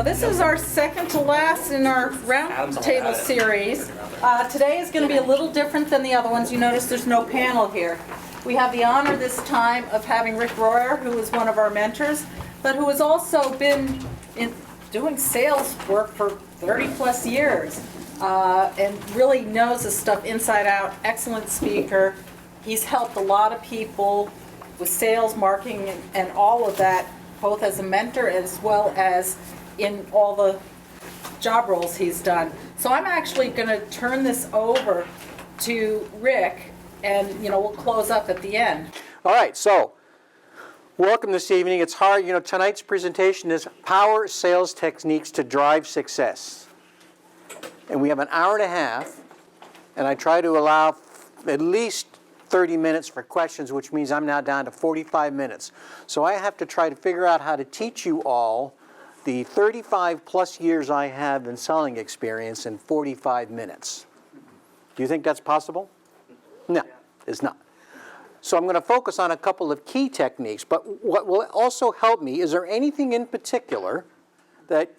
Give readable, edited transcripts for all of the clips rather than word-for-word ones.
So this is our second to last in our Roundtable series. Today is going to be a little different than the other ones. You notice there's no panel here. We have the honor this time of having Rick Royer, who is one of our mentors, but who has also been doing sales work for 30 plus years and really knows this stuff inside out. Excellent speaker. He's helped a lot of people with sales, marketing, and all of that, both as a mentor as well as in all the job roles he's done. So I'm actually going to turn this over to Rick, and we'll close up at the end. All right, so welcome this evening. It's hard, tonight's presentation is Power Sales Techniques to Drive Success. And we have an hour and a half, and I try to allow at least 30 minutes for questions, which means I'm now down to 45 minutes. So I have to try to figure out how to teach you all the 35 plus years I have in selling experience in 45 minutes. Do you think that's possible? No, it's not. So I'm going to focus on a couple of key techniques, but what will also help me, is there anything in particular that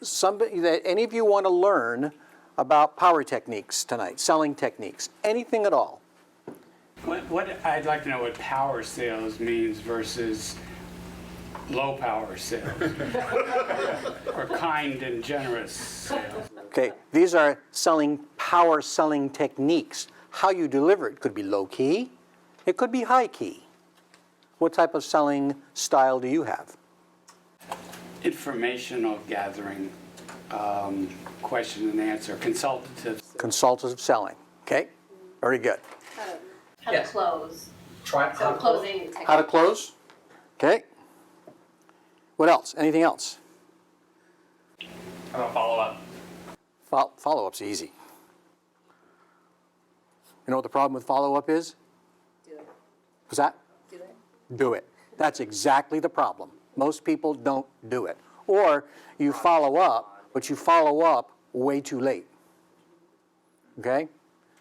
any of you want to learn about power techniques tonight, selling techniques, anything at all? What I'd like to know what power sales means versus low power sales or kind and generous sales. Okay, these are power selling techniques. How you deliver it could be low key, it could be high key. What type of selling style do you have? Informational gathering, question and answer, consultative. Consultative selling, okay, very good. How to close. Try So closing technique. How to close, okay. What else, anything else? How about follow-up? Follow-up's easy. You know what the problem with follow-up is? Do it. What's that? Do it. Do it. That's exactly the problem. Most people don't do it. Or you follow up, but you follow up way too late. Okay?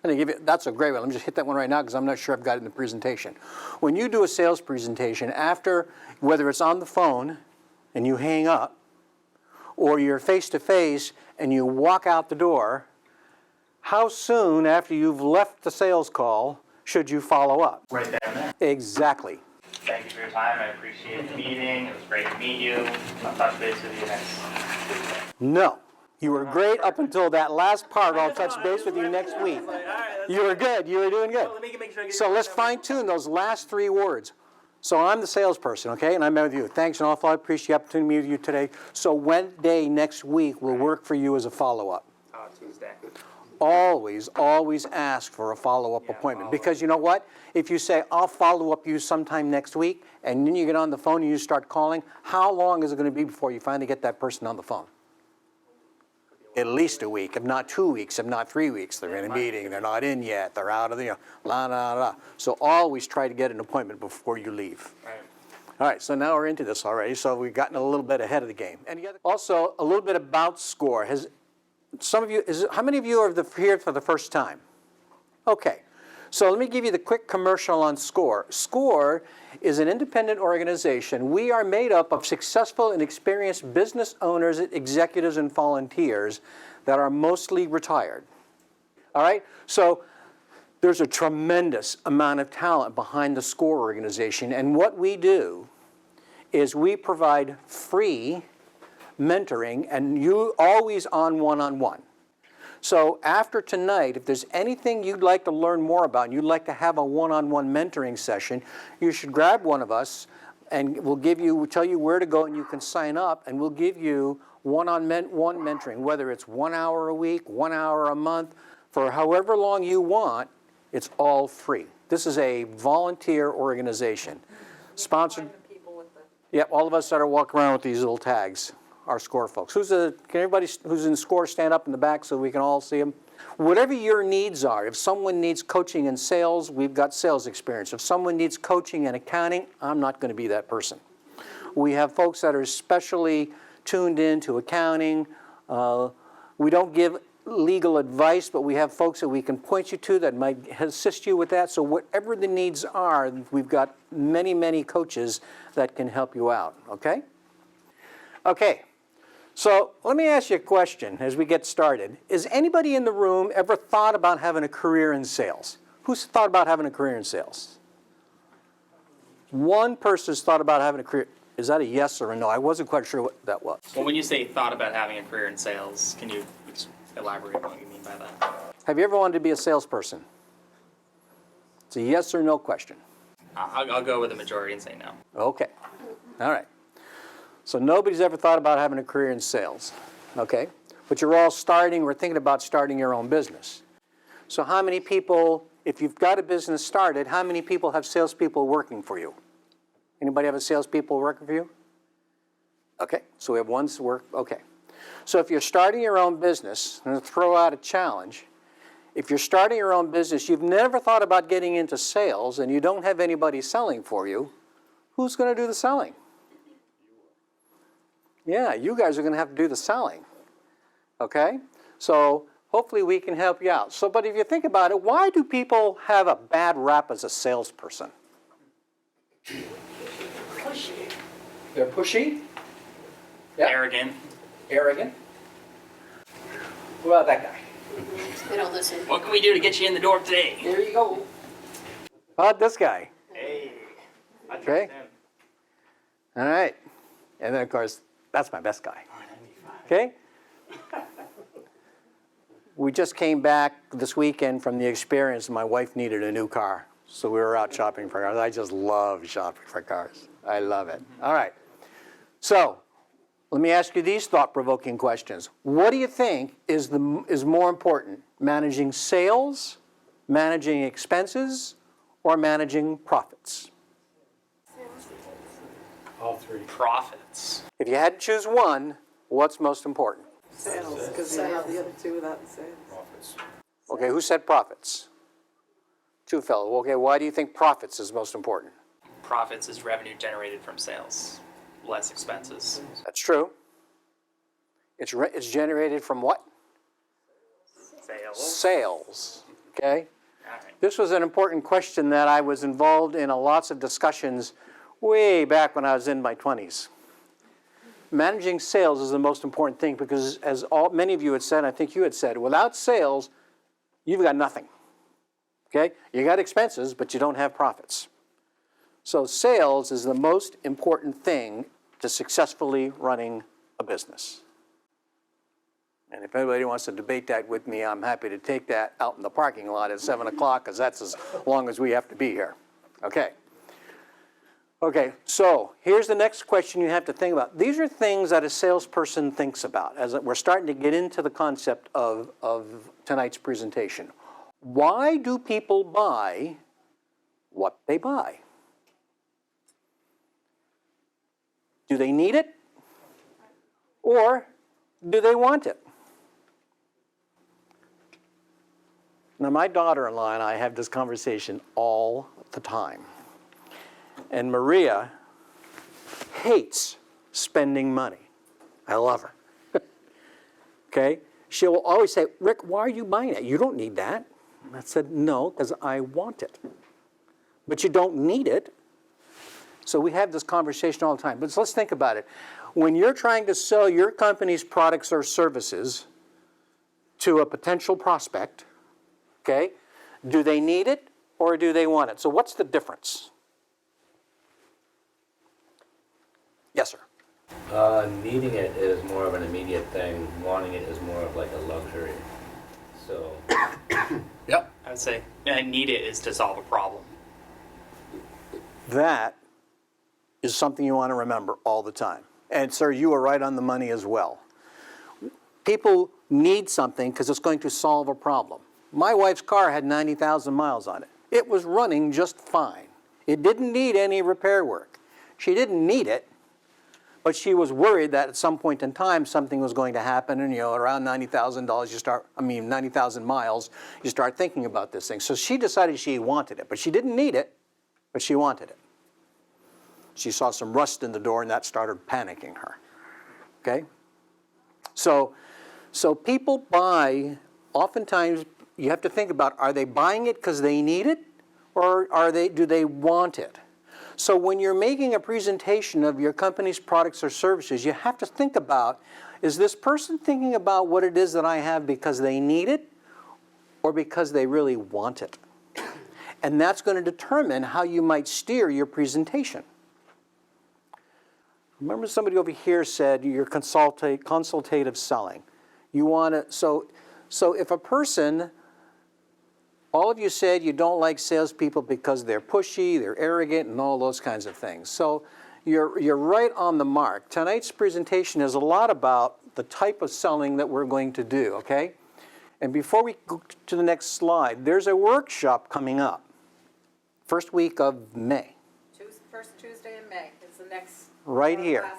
That's a great one. Let me just hit that one right now because I'm not sure I've got it in the presentation. When you do a sales presentation, after, whether it's on the phone and you hang up, or you're face-to-face and you walk out the door, how soon after you've left the sales call should you follow up? Right there and there. Exactly. Thank you for your time. I appreciate the meeting. It was great to meet you. I'll touch base with you next Tuesday. No. You were great up until that last part. I'll touch base with you next week. You were good. You were doing good. So let's fine-tune those last three words. So I'm the salesperson, okay, and I met with you. Thanks an awful lot. I appreciate the opportunity to meet with you today. So when day next week will work for you as a follow-up? Tuesday. Always ask for a follow-up appointment. Because you know what? If you say, I'll follow up you sometime next week, and then you get on the phone and you start calling, how long is it going to be before you finally get that person on the phone? At least a week, if not 2 weeks, if not 3 weeks. They're in a meeting, they're not in yet, they're out of the, la, la, la. So always try to get an appointment before you leave. Right. All right, so now we're into this already, so we've gotten a little bit ahead of the game. And also, a little bit about SCORE. How many of you are here for the first time? Okay, so let me give you the quick commercial on SCORE. SCORE is an independent organization. We are made up of successful and experienced business owners, executives, and volunteers that are mostly retired. All right, so there's a tremendous amount of talent behind the SCORE organization, and what we do is we provide free mentoring, and you always on one-on-one. So after tonight, if there's anything you'd like to learn more about and you'd like to have a one-on-one mentoring session, you should grab one of us and we'll tell you where to go and you can sign up, and we'll give you one-on-one mentoring, whether it's 1 hour a week, 1 hour a month, for however long you want. It's all free. This is a volunteer organization. Sponsored. Yep, all of us that are walking around with these little tags. Our SCORE folks. Can everybody who's in SCORE stand up in the back so we can all see them? Whatever your needs are, if someone needs coaching in sales, we've got sales experience. If someone needs coaching in accounting, I'm not going to be that person. We have folks that are especially tuned in to accounting. We don't give legal advice, but we have folks that we can point you to that might assist you with that. So whatever the needs are, we've got many, many coaches that can help you out, okay? Okay. So let me ask you a question as we get started. Is anybody in the room ever thought about having a career in sales? Who's thought about having a career in sales? One person's thought about having a career. Is that a yes or a no? I wasn't quite sure what that was. Well, when you say thought about having a career in sales, can you elaborate on what you mean by that? Have you ever wanted to be a salesperson? It's a yes or no question. I'll go with the majority and say no. Okay. All right. So nobody's ever thought about having a career in sales. Okay. But you're all starting or thinking about starting your own business. So how many people, if you've got a business started, how many people have salespeople working for you? Anybody have a salespeople working for you? Okay. So we have one's work. Okay. So if you're starting your own business, I'm going to throw out a challenge. If you're starting your own business, you've never thought about getting into sales, and you don't have anybody selling for you, who's going to do the selling? Yeah, you guys are going to have to do the selling. Okay? So hopefully we can help you out. So, but if you think about it, why do people have a bad rap as a salesperson? Pushy. They're pushy? Yeah. Arrogant. Arrogant? What about that guy? They don't listen. What can we do to get you in the door today? There you go. How about this guy? Hey, I trust Okay. him. All right. And then, of course, that's my best guy. Okay? We just came back this weekend from the experience. My wife needed a new car. So we were out shopping for cars. I just love shopping for cars. I love it. All right. So let me ask you these thought-provoking questions. What do you think is more important, managing sales, managing expenses, or managing profits? All three. Profits. If you had to choose one, what's most important? Sales, because you have the other two without the sales. Okay, who said profits? Two fellows. Okay, why do you think profits is most important? Profits is revenue generated from sales, less expenses. That's true. It's generated from what? Sales. Sales. Okay? All right. This was an important question that I was involved in lots of discussions way back when I was in my 20s. Managing sales is the most important thing because, as many of you had said, I think you had said, without sales, you've got nothing. Okay? You got expenses, but you don't have profits. So sales is the most important thing to successfully running a business. And if anybody wants to debate that with me, I'm happy to take that out in the parking lot at 7 o'clock, because that's as long as we have to be here. Okay. Okay, so here's the next question you have to think about. These are things that a salesperson thinks about as we're starting to get into the concept of tonight's presentation. Why do people buy what they buy? Do they need it? Or do they want it? Now, my daughter-in-law and I have this conversation all the time. And Maria hates spending money. I love her. Okay? She will always say, Rick, why are you buying it? You don't need that. And I said, no, because I want it. But you don't need it. So we have this conversation all the time. But let's think about it. When you're trying to sell your company's products or services to a potential prospect, okay, do they need it or do they want it? So what's the difference? Yes, sir. Needing it is more of an immediate thing. Wanting it is more of like a luxury. So, Yep. I would say need it is to solve a problem. That is something you want to remember all the time. And sir, you are right on the money as well. People need something because it's going to solve a problem. My wife's car had 90,000 miles on it. It was running just fine. It didn't need any repair work. She didn't need it, but she was worried that at some point in time something was going to happen, and around $90,000 90,000 miles, you start thinking about this thing. So she decided she wanted it, but she didn't need it, but she wanted it. She saw some rust in the door and that started panicking her. Okay? So people buy, oftentimes you have to think about, are they buying it because they need it, or do they want it? So when you're making a presentation of your company's products or services, you have to think about, Is this person thinking about what it is that I have because they need it or because they really want it? And that's going to determine how you might steer your presentation. Remember somebody over here said you're consultative selling. You want to, so if a person, all of you said you don't like salespeople because they're pushy, they're arrogant, and all those kinds of things. So you're right on the mark. Tonight's presentation is a lot about the type of selling that we're going to do, okay? And before we go to the next slide, there's a workshop coming up, first week of May. First Tuesday in May is the next. Right here.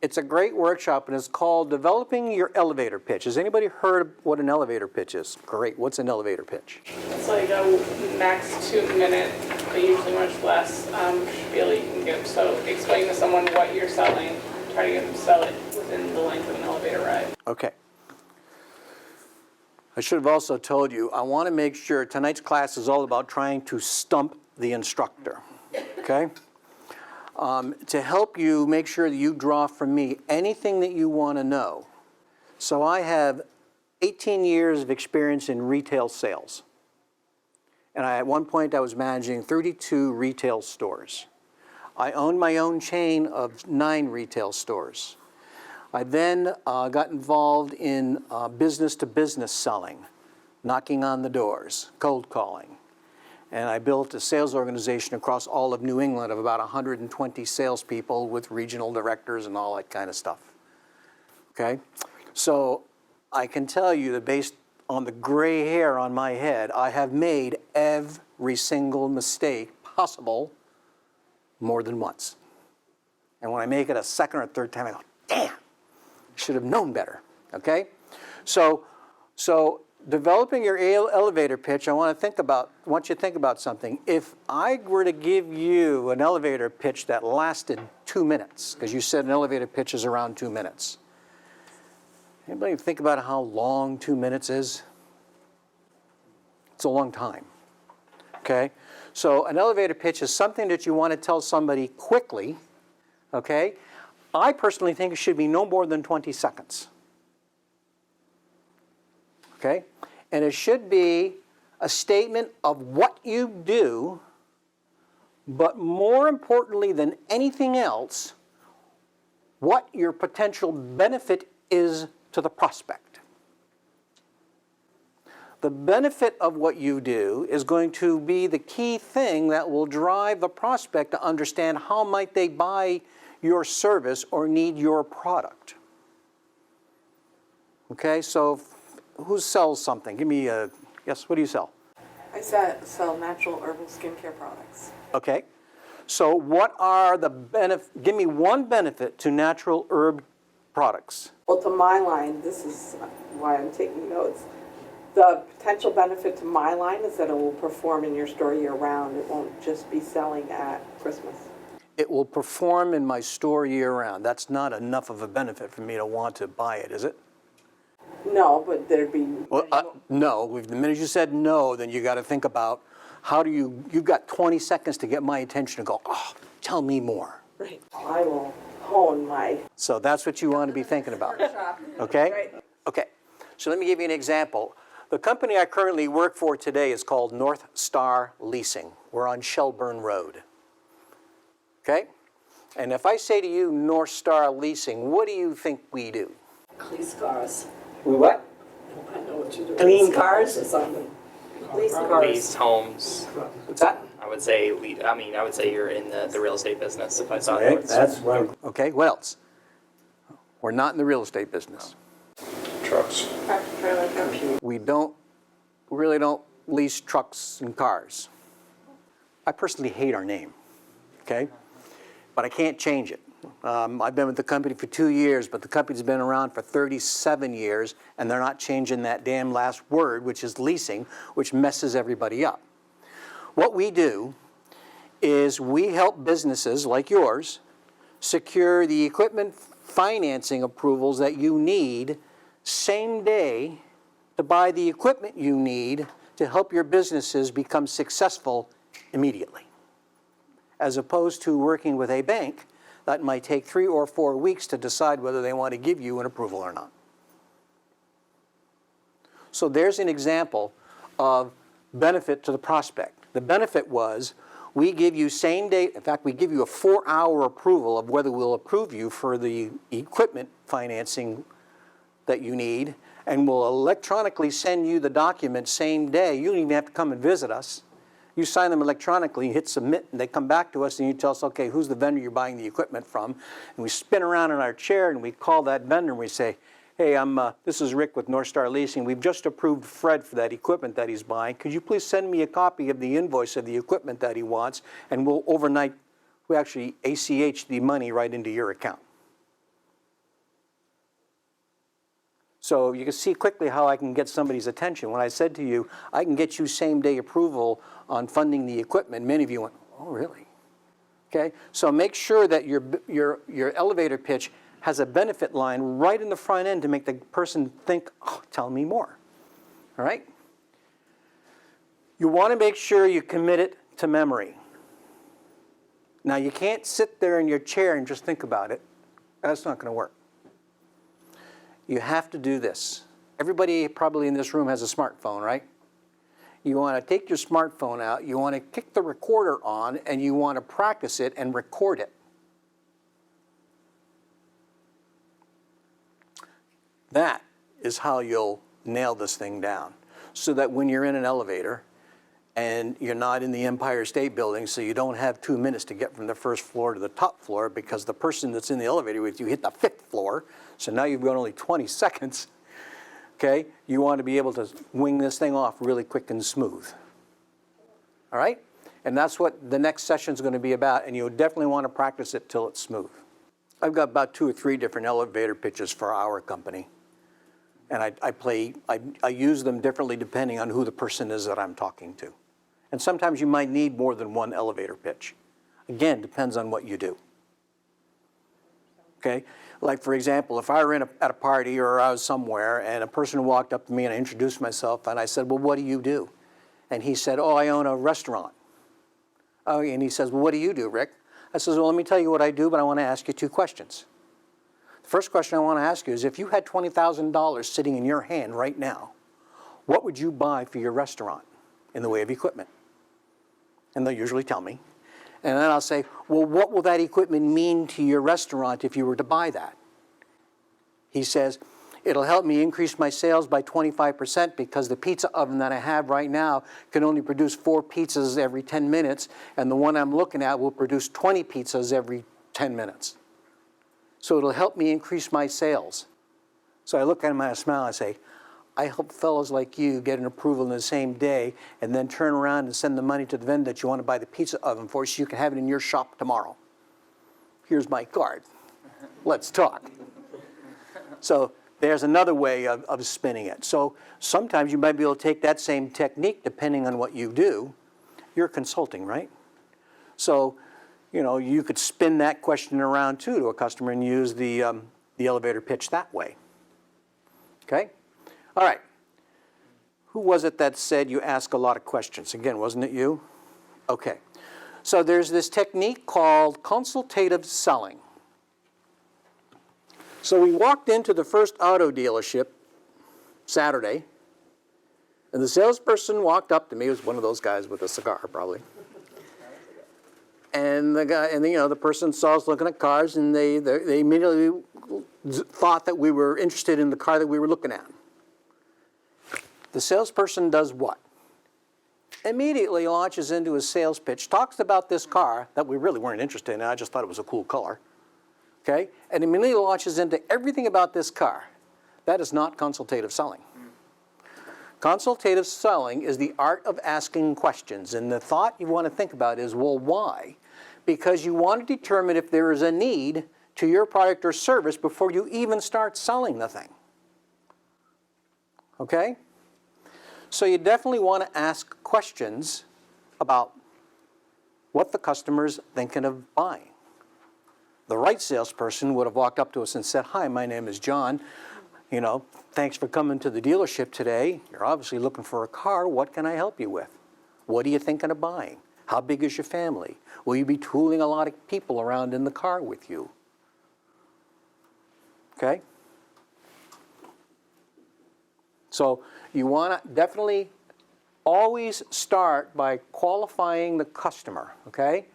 It's a great workshop, and it's called Developing Your Elevator Pitch. Has anybody heard what an elevator pitch is? Great. What's an elevator pitch? It's like a max 2-minute, but usually much less, spiel you can give. So explain to someone what you're selling, try to get them to sell it within the length of an elevator ride. Okay. I should have also told you, I want to make sure tonight's class is all about trying to stump the instructor, okay? To help you make sure that you draw from me anything that you want to know. So I have 18 years of experience in retail sales. And at one point I was managing 32 retail stores. I owned my own chain of 9 retail stores. I then got involved in business-to-business selling, knocking on the doors, cold calling. And I built a sales organization across all of New England of about 120 salespeople with regional directors and all that kind of stuff. Okay? So I can tell you that based on the gray hair on my head, I have made every single mistake possible more than once. And when I make it a second or third time, I go, damn, should have known better. Okay? So developing your elevator pitch, I want you to think about something. If I were to give you an elevator pitch that lasted 2 minutes, because you said an elevator pitch is around 2 minutes. Anybody think about how long 2 minutes is? It's a long time, okay? So an elevator pitch is something that you want to tell somebody quickly, okay? I personally think it should be no more than 20 seconds. Okay? And it should be a statement of what you do, but more importantly than anything else, what your potential benefit is to the prospect. The benefit of what you do is going to be the key thing that will drive the prospect to understand how might they buy your service or need your product. Okay, so who sells something? Give me a, yes, what do you sell? I sell natural herbal skincare products. Okay, so what are the give me one benefit to natural herb products. Well, to my line, this is why I'm taking notes. The potential benefit to my line is that it will perform in your store year-round. It won't just be selling at Christmas. It will perform in my store year-round. That's not enough of a benefit for me to want to buy it, is it? No, but there'd be... Well, no. The minute you said no, then you got to think about how do you've got 20 seconds to get my attention and go, oh, tell me more. Right. I will hone my... So that's what you want to be thinking about. Okay? Right. Okay. So let me give you an example. The company I currently work for today is called North Star Leasing. We're on Shelburne Road. Okay? And if I say to you North Star Leasing, what do you think we do? Lease cars. We what? I know what you do. Clean cars? Or something. Lease cars. Leased homes. What's that? I would say you're in the real estate business if I saw Okay, it. that's right. Okay, what else? We're not in the real estate business. Trucks. We really don't lease trucks and cars. I personally hate our name, okay? But I can't change it. I've been with the company for 2 years, but the company's been around for 37 years, and they're not changing that damn last word, which is leasing, which messes everybody up. What we do is we help businesses like yours secure the equipment financing approvals that you need same day to buy the equipment you need to help your businesses become successful immediately. As opposed to working with a bank that might take 3 or 4 weeks to decide whether they want to give you an approval or not. So there's an example of benefit to the prospect. The benefit was we give you same day, in fact, we give you a 4-hour approval of whether we'll approve you for the equipment financing that you need, and we'll electronically send you the documents same day. You don't even have to come and visit us. You sign them electronically, you hit submit, and they come back to us, and you tell us, okay, who's the vendor you're buying the equipment from? And we spin around in our chair, and we call that vendor, and we say, hey, this is Rick with North Star Leasing. We've just approved Fred for that equipment that he's buying. Could you please send me a copy of the invoice of the equipment that he wants, and we'll overnight, we actually ACH the money right into your account. So you can see quickly how I can get somebody's attention. When I said to you, I can get you same-day approval on funding the equipment, many of you went, oh, really? Okay, so make sure that your elevator pitch has a benefit line right in the front end to make the person think, oh, tell me more, all right? You want to make sure you commit it to memory. Now, you can't sit there in your chair and just think about it. That's not going to work. You have to do this. Everybody probably in this room has a smartphone, right? You want to take your smartphone out, you want to kick the recorder on, and you want to practice it and record it. That is how you'll nail this thing down. So that when you're in an elevator and you're not in the Empire State Building, so you don't have 2 minutes to get from the first floor to the top floor because the person that's in the elevator with you hit the 5th floor, so now you've got only 20 seconds, okay? You want to be able to wing this thing off really quick and smooth. All right? And that's what the next session is going to be about, and you'll definitely want to practice it till it's smooth. I've got about 2 or 3 different elevator pitches for our company. And I use them differently depending on who the person is that I'm talking to. And sometimes you might need more than one elevator pitch. Again, depends on what you do. Okay? Like, for example, if I were at a party or I was somewhere and a person walked up to me and I introduced myself and I said, well, what do you do? And he said, oh, I own a restaurant. Oh, and he says, well, what do you do, Rick? I says, well, let me tell you what I do, but I want to ask you 2 questions. The first question I want to ask you is, if you had $20,000 sitting in your hand right now, what would you buy for your restaurant in the way of equipment? And they'll usually tell me. And then I'll say, well, what will that equipment mean to your restaurant if you were to buy that? He says, it'll help me increase my sales by 25% because the pizza oven that I have right now can only produce 4 pizzas every 10 minutes, and the one I'm looking at will produce 20 pizzas every 10 minutes. So it'll help me increase my sales. So I look at him and I smile and I say, I hope fellows like you get an approval in the same day and then turn around and send the money to the vendor that you want to buy the pizza oven for so you can have it in your shop tomorrow. Here's my card. Let's talk. So there's another way of spinning it. So sometimes you might be able to take that same technique depending on what you do. You're consulting, right? So, you know, you could spin that question around too to a customer and use the elevator pitch that way. Okay? All right. Who was it that said you ask a lot of questions? Again, wasn't it you? Okay. So there's this technique called consultative selling. So we walked into the first auto dealership Saturday, and the salesperson walked up to me. It was one of those guys with a cigar, probably. And the guy, and the person saw us looking at cars, and they immediately thought that we were interested in the car that we were looking at. The salesperson does what? Immediately launches into a sales pitch, talks about this car that we really weren't interested in. I just thought it was a cool color. Okay? And immediately launches into everything about this car. That is not consultative selling. Consultative selling is the art of asking questions. And the thought you want to think about is, well, why? Because you want to determine if there is a need to your product or service before you even start selling the thing. Okay? So you definitely want to ask questions about what the customer's thinking of buying. The right salesperson would have walked up to us and said, hi, my name is John. Thanks for coming to the dealership today. You're obviously looking for a car. What can I help you with? What are you thinking of buying? How big is your family? Will you be tooling a lot of people around in the car with you? Okay? So you want to definitely always start by qualifying the customer, okay?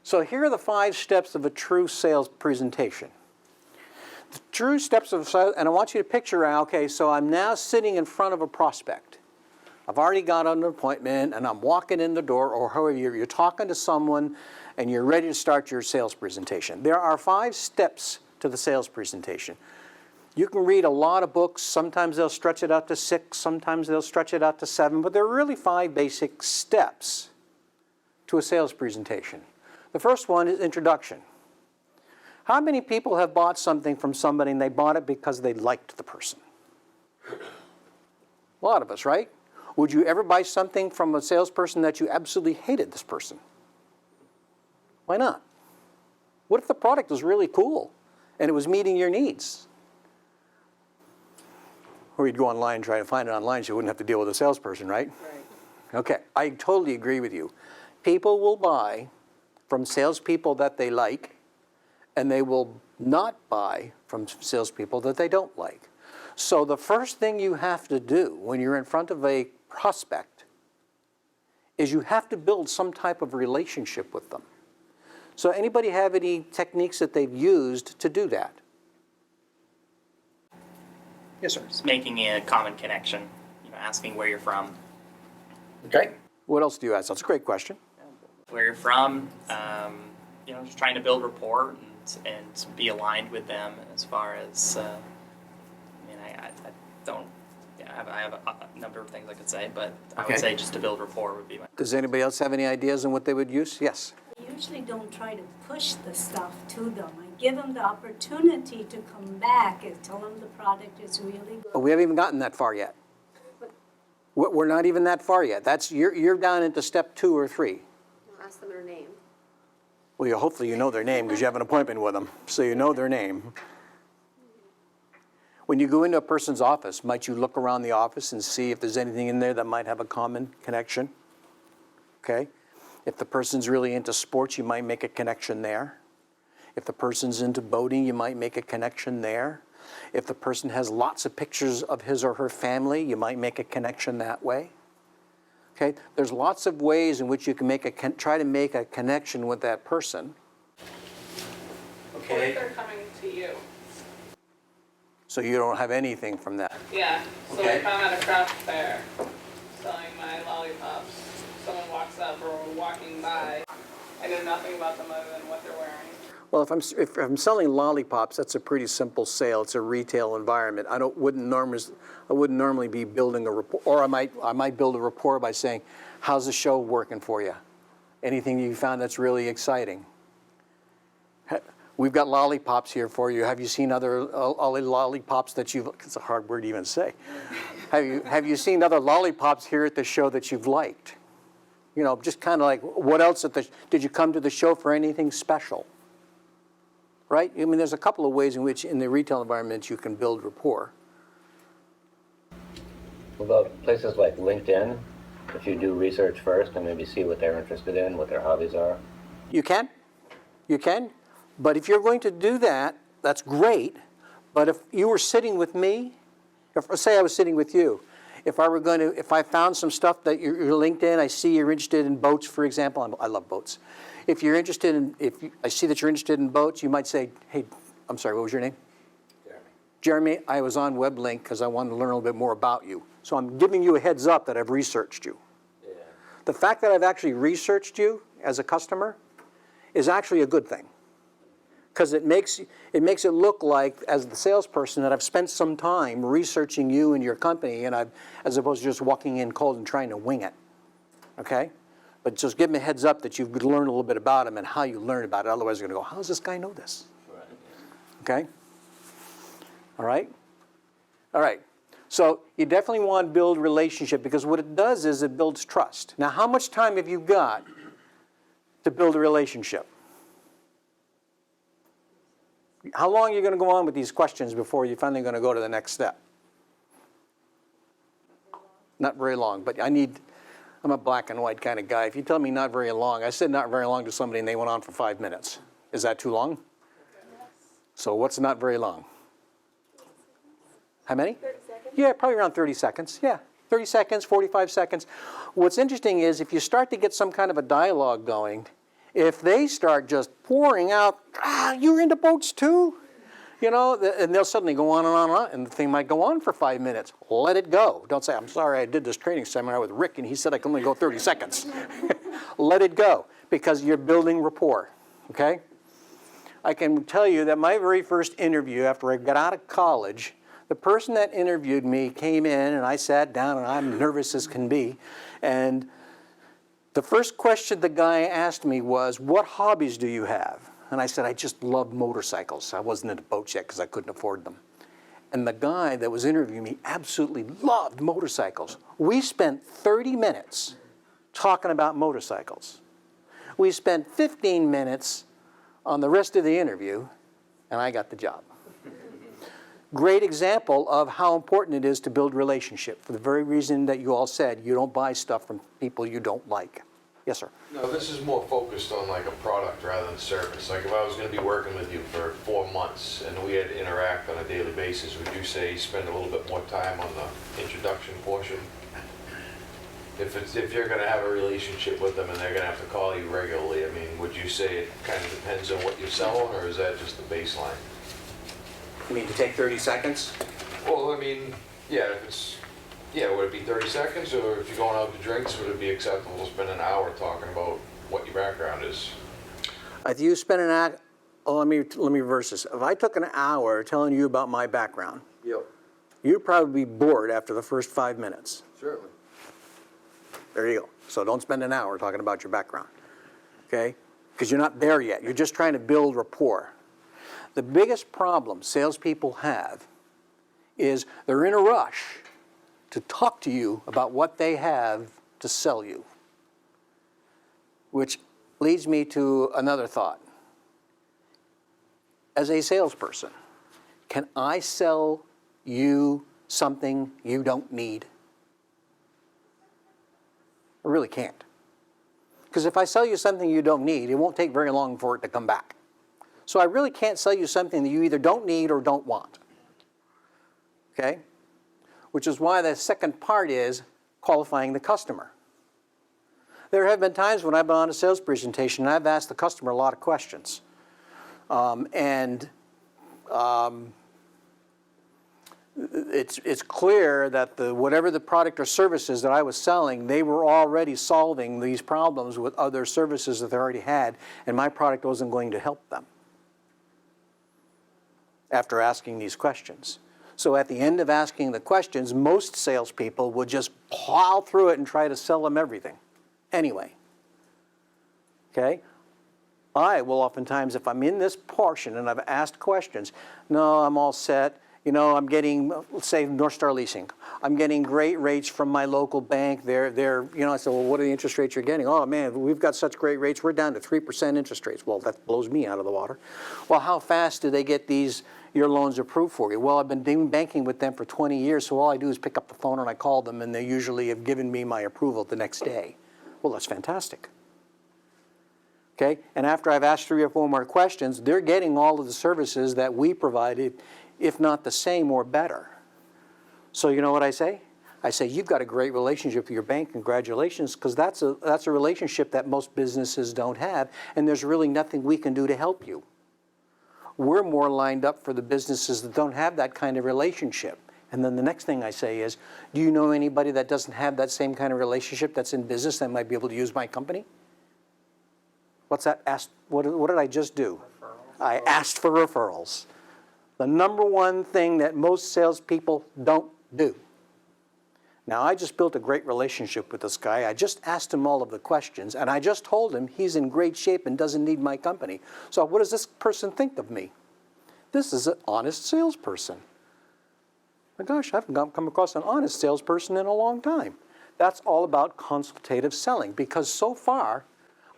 So here are the 5 steps of a true sales presentation. The true steps of sales, and I want you to picture, okay, so I'm now sitting in front of a prospect. I've already got an appointment and I'm walking in the door, or however you're talking to someone and you're ready to start your sales presentation. There are 5 steps to the sales presentation. You can read a lot of books. Sometimes they'll stretch it out to 6, sometimes they'll stretch it out to 7, but there are really 5 basic steps to a sales presentation. The first one is introduction. How many people have bought something from somebody and they bought it because they liked the person? A lot of us, right? Would you ever buy something from a salesperson that you absolutely hated this person? Why not? What if the product was really cool and it was meeting your needs? Or you'd go online and try to find it online so you wouldn't have to deal with a salesperson, right? Right. Okay, I totally agree with you. People will buy from salespeople that they like, and they will not buy from salespeople that they don't like. So the first thing you have to do when you're in front of a prospect is you have to build some type of relationship with them. So anybody have any techniques that they've used to do that? Yes, sir. Just making a common connection, asking where you're from. Okay. What else do you ask? That's a great question. Where you're from, just trying to build rapport and be aligned with them as far as, I don't, I have a number of things I could say, but I would say just to build rapport would be my... Does anybody else have any ideas on what they would use? Yes. I usually don't try to push the stuff to them. I give them the opportunity to come back and tell them the product is really good. But we haven't even gotten that far yet. We're not even that far yet. You're down into step 2 or 3. Ask them their name. Well, hopefully you know their name because you have an appointment with them, so you know their name. When you go into a person's office, might you look around the office and see if there's anything in there that might have a common connection? Okay? If the person's really into sports, you might make a connection there. If the person's into boating, you might make a connection there. If the person has lots of pictures of his or her family, you might make a connection that way. Okay? There's lots of ways in which you can try to make a connection with that person. Okay. What if they're coming to you? So you don't have anything from that. Yeah. So Okay. if I'm at a craft fair selling my lollipops, someone walks up or we're walking by, I know nothing about them other than what they're wearing. Well, if I'm selling lollipops, that's a pretty simple sale. It's a retail environment. I wouldn't normally be building a rapport, or I might build a rapport by saying, "How's the show working for you? Anything you found that's really exciting? We've got lollipops here for you. Have you seen other lollipops that you've?" It's a hard word to even say. Have you seen other lollipops here at the show that you've liked? Just kind of like, what else did you come to the show for anything special? Right? I mean, there's a couple of ways in which in the retail environment you can build rapport. What about places like LinkedIn? If you do research first and maybe see what they're interested in, what their hobbies are. You can. But if you're going to do that, that's great. But if you were sitting with me, say I was sitting with you, if I found some stuff that you're LinkedIn, I see you're interested in boats, for example. I love boats. If I see that you're interested in boats, you might say, "Hey, I'm sorry, what was your name?" Jeremy, I was on WebLink because I wanted to learn a little bit more about you. So I'm giving you a heads up that I've researched you. Yeah. The fact that I've actually researched you as a customer is actually a good thing. Because it makes it look like, as the salesperson, that I've spent some time researching you and your company, and as opposed to just walking in cold and trying to wing it. Okay? But just give them a heads up that you've learned a little bit about them and how you learn about it. Otherwise, they're going to go, "How does this guy know this?" Okay? All right? All right. So you definitely want to build relationship, because what it does is it builds trust. Now, how much time have you got to build a relationship? How long are you going to go on with these questions before you're finally going to go to the next step? Not very long, but I need I'm a black and white kind of guy. If you tell me not very long, I said not very long to somebody and they went on for 5 minutes. Is that too long? So what's not very long? How many? 30 seconds. Yeah, probably around 30 seconds. Yeah, 30 seconds, 45 seconds. What's interesting is if you start to get some kind of a dialogue going, if they start just pouring out, you're into boats too? You know, and they'll suddenly go on and on and on, and the thing might go on for 5 minutes. Let it go. Don't say, I'm sorry, I did this training seminar with Rick, and he said I can only go 30 seconds. Let it go, because you're building rapport, okay? I can tell you that my very first interview after I got out of college, the person that interviewed me came in, and I sat down, and I'm nervous as can be, and the first question the guy asked me was, what hobbies do you have? And I said, I just love motorcycles. I wasn't into boats yet because I couldn't afford them. And the guy that was interviewing me absolutely loved motorcycles. We spent 30 minutes talking about motorcycles. We spent 15 minutes on the rest of the interview, and I got the job. Great example of how important it is to build relationship, for the very reason that you all said, you don't buy stuff from people you don't like. Yes, sir. No, this is more focused on like a product rather than service. Like if I was going to be working with you for 4 months and we had to interact on a daily basis, would you say spend a little bit more time on the introduction portion? If you're going to have a relationship with them and they're going to have to call you regularly, I mean, would you say it kind of depends on what you're selling, or is that just the baseline? You mean to take 30 seconds? Well, I mean, yeah, if it's, yeah, would it be 30 seconds, or if you're going out to drinks, would it be acceptable to spend an hour talking about what your background is? If you spend an hour, let me reverse this. If I took an hour telling you about my background, Yep. you'd probably be bored after the first 5 minutes. Certainly. There you go. So don't spend an hour talking about your background, okay? Because you're not there yet. You're just trying to build rapport. The biggest problem salespeople have is they're in a rush to talk to you about what they have to sell you. Which leads me to another thought. As a salesperson, can I sell you something you don't need? I really can't. Because if I sell you something you don't need, it won't take very long for it to come back. So I really can't sell you something that you either don't need or don't want. Okay? Which is why the second part is qualifying the customer. There have been times when I've been on a sales presentation and I've asked the customer a lot of questions. It's clear that whatever the product or services that I was selling, they were already solving these problems with other services that they already had, and my product wasn't going to help them after asking these questions. So at the end of asking the questions, most salespeople would just plow through it and try to sell them everything anyway. Okay? I will oftentimes, if I'm in this portion and I've asked questions, no, I'm all set. You know, I'm getting, let's say, North Star Leasing. I'm getting great rates from my local bank. They're, you know, I said, well, what are the interest rates you're getting? Oh, man, we've got such great rates. We're down to 3% interest rates. Well, that blows me out of the water. Well, how fast do they get your loans approved for you? Well, I've been doing banking with them for 20 years, so all I do is pick up the phone and I call them, and they usually have given me my approval the next day. Well, that's fantastic. Okay, and after I've asked 3 or 4 more questions, they're getting all of the services that we provided, if not the same or better. So you know what I say? I say, you've got a great relationship with your bank, congratulations, because that's a relationship that most businesses don't have, and there's really nothing we can do to help you. We're more lined up for the businesses that don't have that kind of relationship. And then the next thing I say is, do you know anybody that doesn't have that same kind of relationship that's in business that might be able to use my company? What's that? What did I just do? Referrals. I asked for referrals. The number one thing that most salespeople don't do. Now, I just built a great relationship with this guy. I just asked him all of the questions, and I just told him he's in great shape and doesn't need my company. So what does this person think of me? This is an honest salesperson. My gosh, I haven't come across an honest salesperson in a long time. That's all about consultative selling, because so far,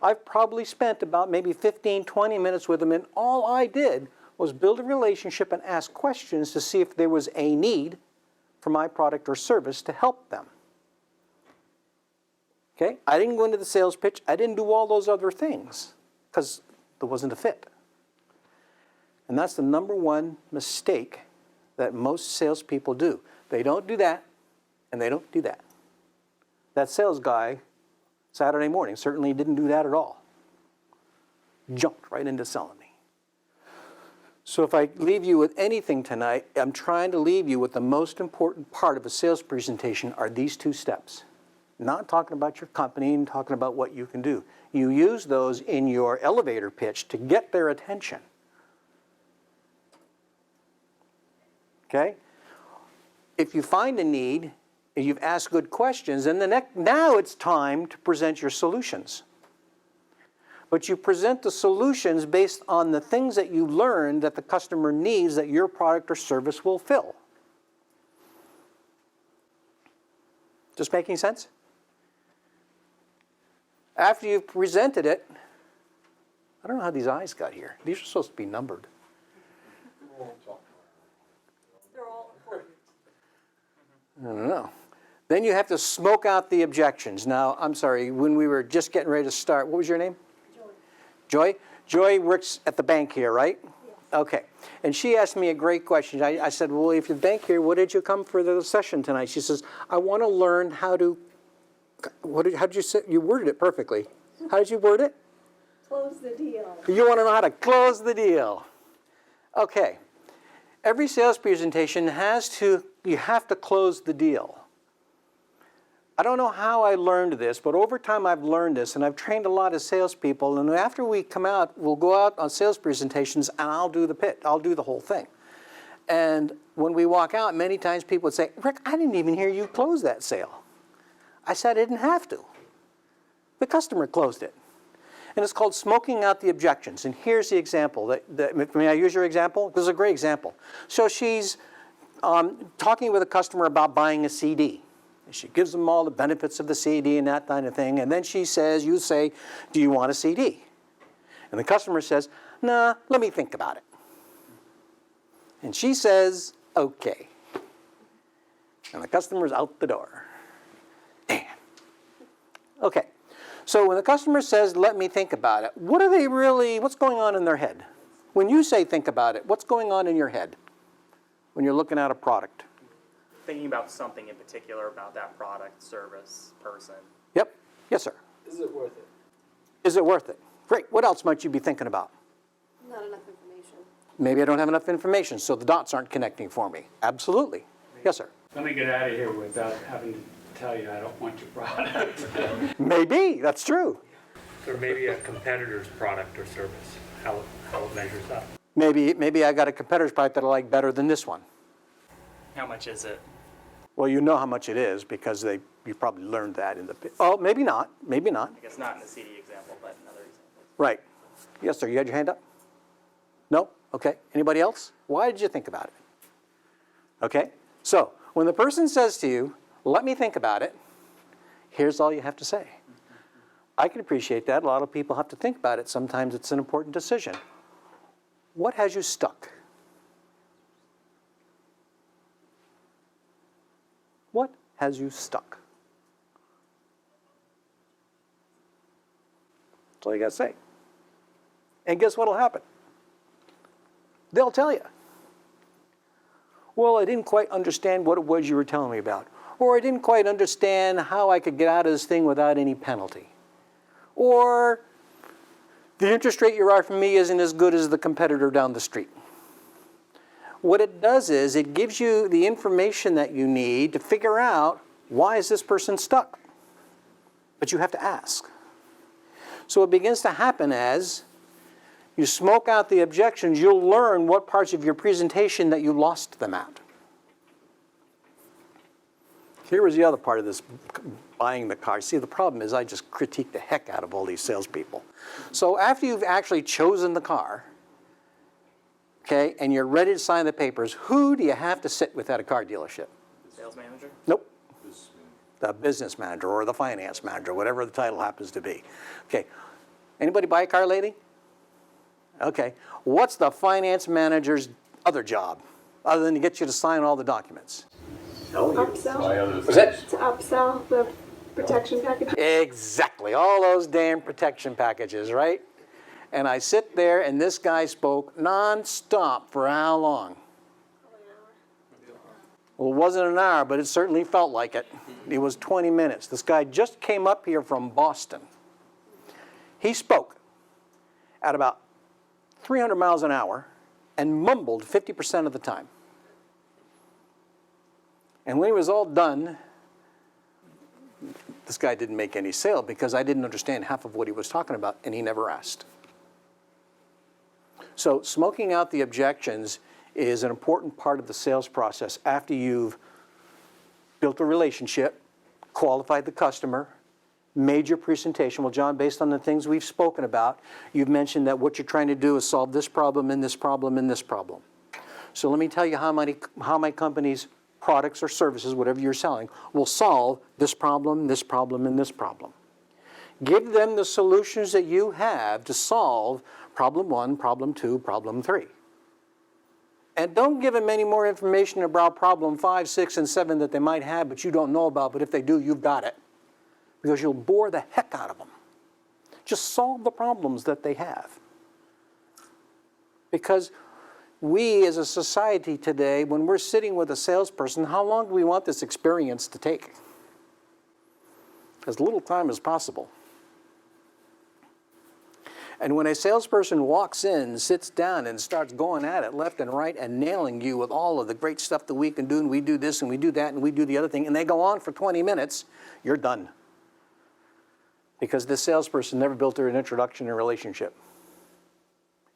I've probably spent about maybe 15, 20 minutes with them, and all I did was build a relationship and ask questions to see if there was a need for my product or service to help them. Okay? I didn't go into the sales pitch. I didn't do all those other things because there wasn't a fit. And that's the number one mistake that most salespeople do. They don't do that, and they don't do that. That sales guy Saturday morning certainly didn't do that at all. Jumped right into selling me. So if I leave you with anything tonight, I'm trying to leave you with the most important part of a sales presentation are these two steps. Not talking about your company and talking about what you can do. You use those in your elevator pitch to get their attention. Okay? If you find a need, and you've asked good questions, and now it's time to present your solutions. But you present the solutions based on the things that you learned that the customer needs that your product or service will fill. Just making sense? After you've presented it, I don't know how these eyes got here. These are supposed to be numbered. They're all important. I don't know. Then you have to smoke out the objections. Now, I'm sorry, when we were just getting ready to start, what was your name? Joy? Joy works at the bank here, right? Yes. Okay. And she asked me a great question. I said, well, if you bank here, what did you come for the session tonight? She says, I want to learn how to, how did you say, you worded it perfectly. How did you word it? Close the deal. You want to know how to close the deal. Okay. Every sales presentation you have to close the deal. I don't know how I learned this, but over time I've learned this, and I've trained a lot of salespeople, and after we come out, we'll go out on sales presentations, and I'll do the pitch. I'll do the whole thing. And when we walk out, many times people would say, Rick, I didn't even hear you close that sale. I said I didn't have to. The customer closed it. And it's called smoking out the objections. And here's the example. May I use your example? This is a great example. So she's talking with a customer about buying a CD. She gives them all the benefits of the CD and that kind of thing. And then she says, you say, do you want a CD? And the customer says, nah, let me think about it. And she says, okay. And the customer's out the door. Damn. Okay. So when the customer says, let me think about it, what's going on in their head? When you say think about it, what's going on in your head when you're looking at a product? Thinking about something in particular about that product, service, person. Yep. Yes, sir. Is it worth it? Is it worth it? Great. What else might you be thinking about? Not enough information. Maybe I don't have enough information, so the dots aren't connecting for me. Absolutely. Yes, sir. Let me get out of here without having to tell you I don't want your product. Maybe. That's true. Or maybe a competitor's product or service, how it measures up. Maybe I got a competitor's product that I like better than this one. How much is it? Well, you know how much it is because you probably learned that in the... Oh, maybe not. Maybe not. I guess not in the CD example, but in other examples. Right. Yes, sir. You had your hand up? No? Okay. Anybody else? Why did you think about it? Okay. So when the person says to you, let me think about it, here's all you have to say. I can appreciate that. A lot of people have to think about it. Sometimes it's an important decision. What has you stuck? What has you stuck? That's all you got to say. And guess what will happen? They'll tell you. Well, I didn't quite understand what it was you were telling me about. Or I didn't quite understand how I could get out of this thing without any penalty. Or the interest rate you're offering me isn't as good as the competitor down the street. What it does is it gives you the information that you need to figure out why is this person stuck. But you have to ask. So it begins to happen as you smoke out the objections, you'll learn what parts of your presentation that you lost them at. Here was the other part of this buying the car. See, the problem is I just critique the heck out of all these salespeople. So after you've actually chosen the car, okay, and you're ready to sign the papers, who do you have to sit with at a car dealership? Sales manager? Nope. The business manager or the finance manager, whatever the title happens to be. Okay. Anybody buy a car lately? Okay. What's the finance manager's other job other than to get you to sign all the documents? Upsell. What's that? To upsell the Protection package? Exactly, all those damn protection packages, right? And I sit there and this guy spoke non-stop for how long? Well, it wasn't an hour, but it certainly felt like it. It was 20 minutes. This guy just came up here from Boston. He spoke at about 300 miles an hour and mumbled 50% of the time. And when he was all done, this guy didn't make any sale because I didn't understand half of what he was talking about, and he never asked. So smoking out the objections is an important part of the sales process after you've built a relationship, qualified the customer, made your presentation. Well, John, based on the things we've spoken about, you've mentioned that what you're trying to do is solve this problem and this problem and this problem. So let me tell you how my company's products or services, whatever you're selling, will solve this problem, this problem, and this problem. Give them the solutions that you have to solve problem 1, problem 2, problem 3. And don't give them any more information about problem 5, 6, and 7 that they might have but you don't know about, but if they do, you've got it. Because you'll bore the heck out of them. Just solve the problems that they have. Because we as a society today, when we're sitting with a salesperson, how long do we want this experience to take? As little time as possible. And when a salesperson walks in, sits down, and starts going at it left and right and nailing you with all of the great stuff that we can do, and we do this, and we do that, and we do the other thing, and they go on for 20 minutes, you're done. Because this salesperson never built her an introduction and relationship.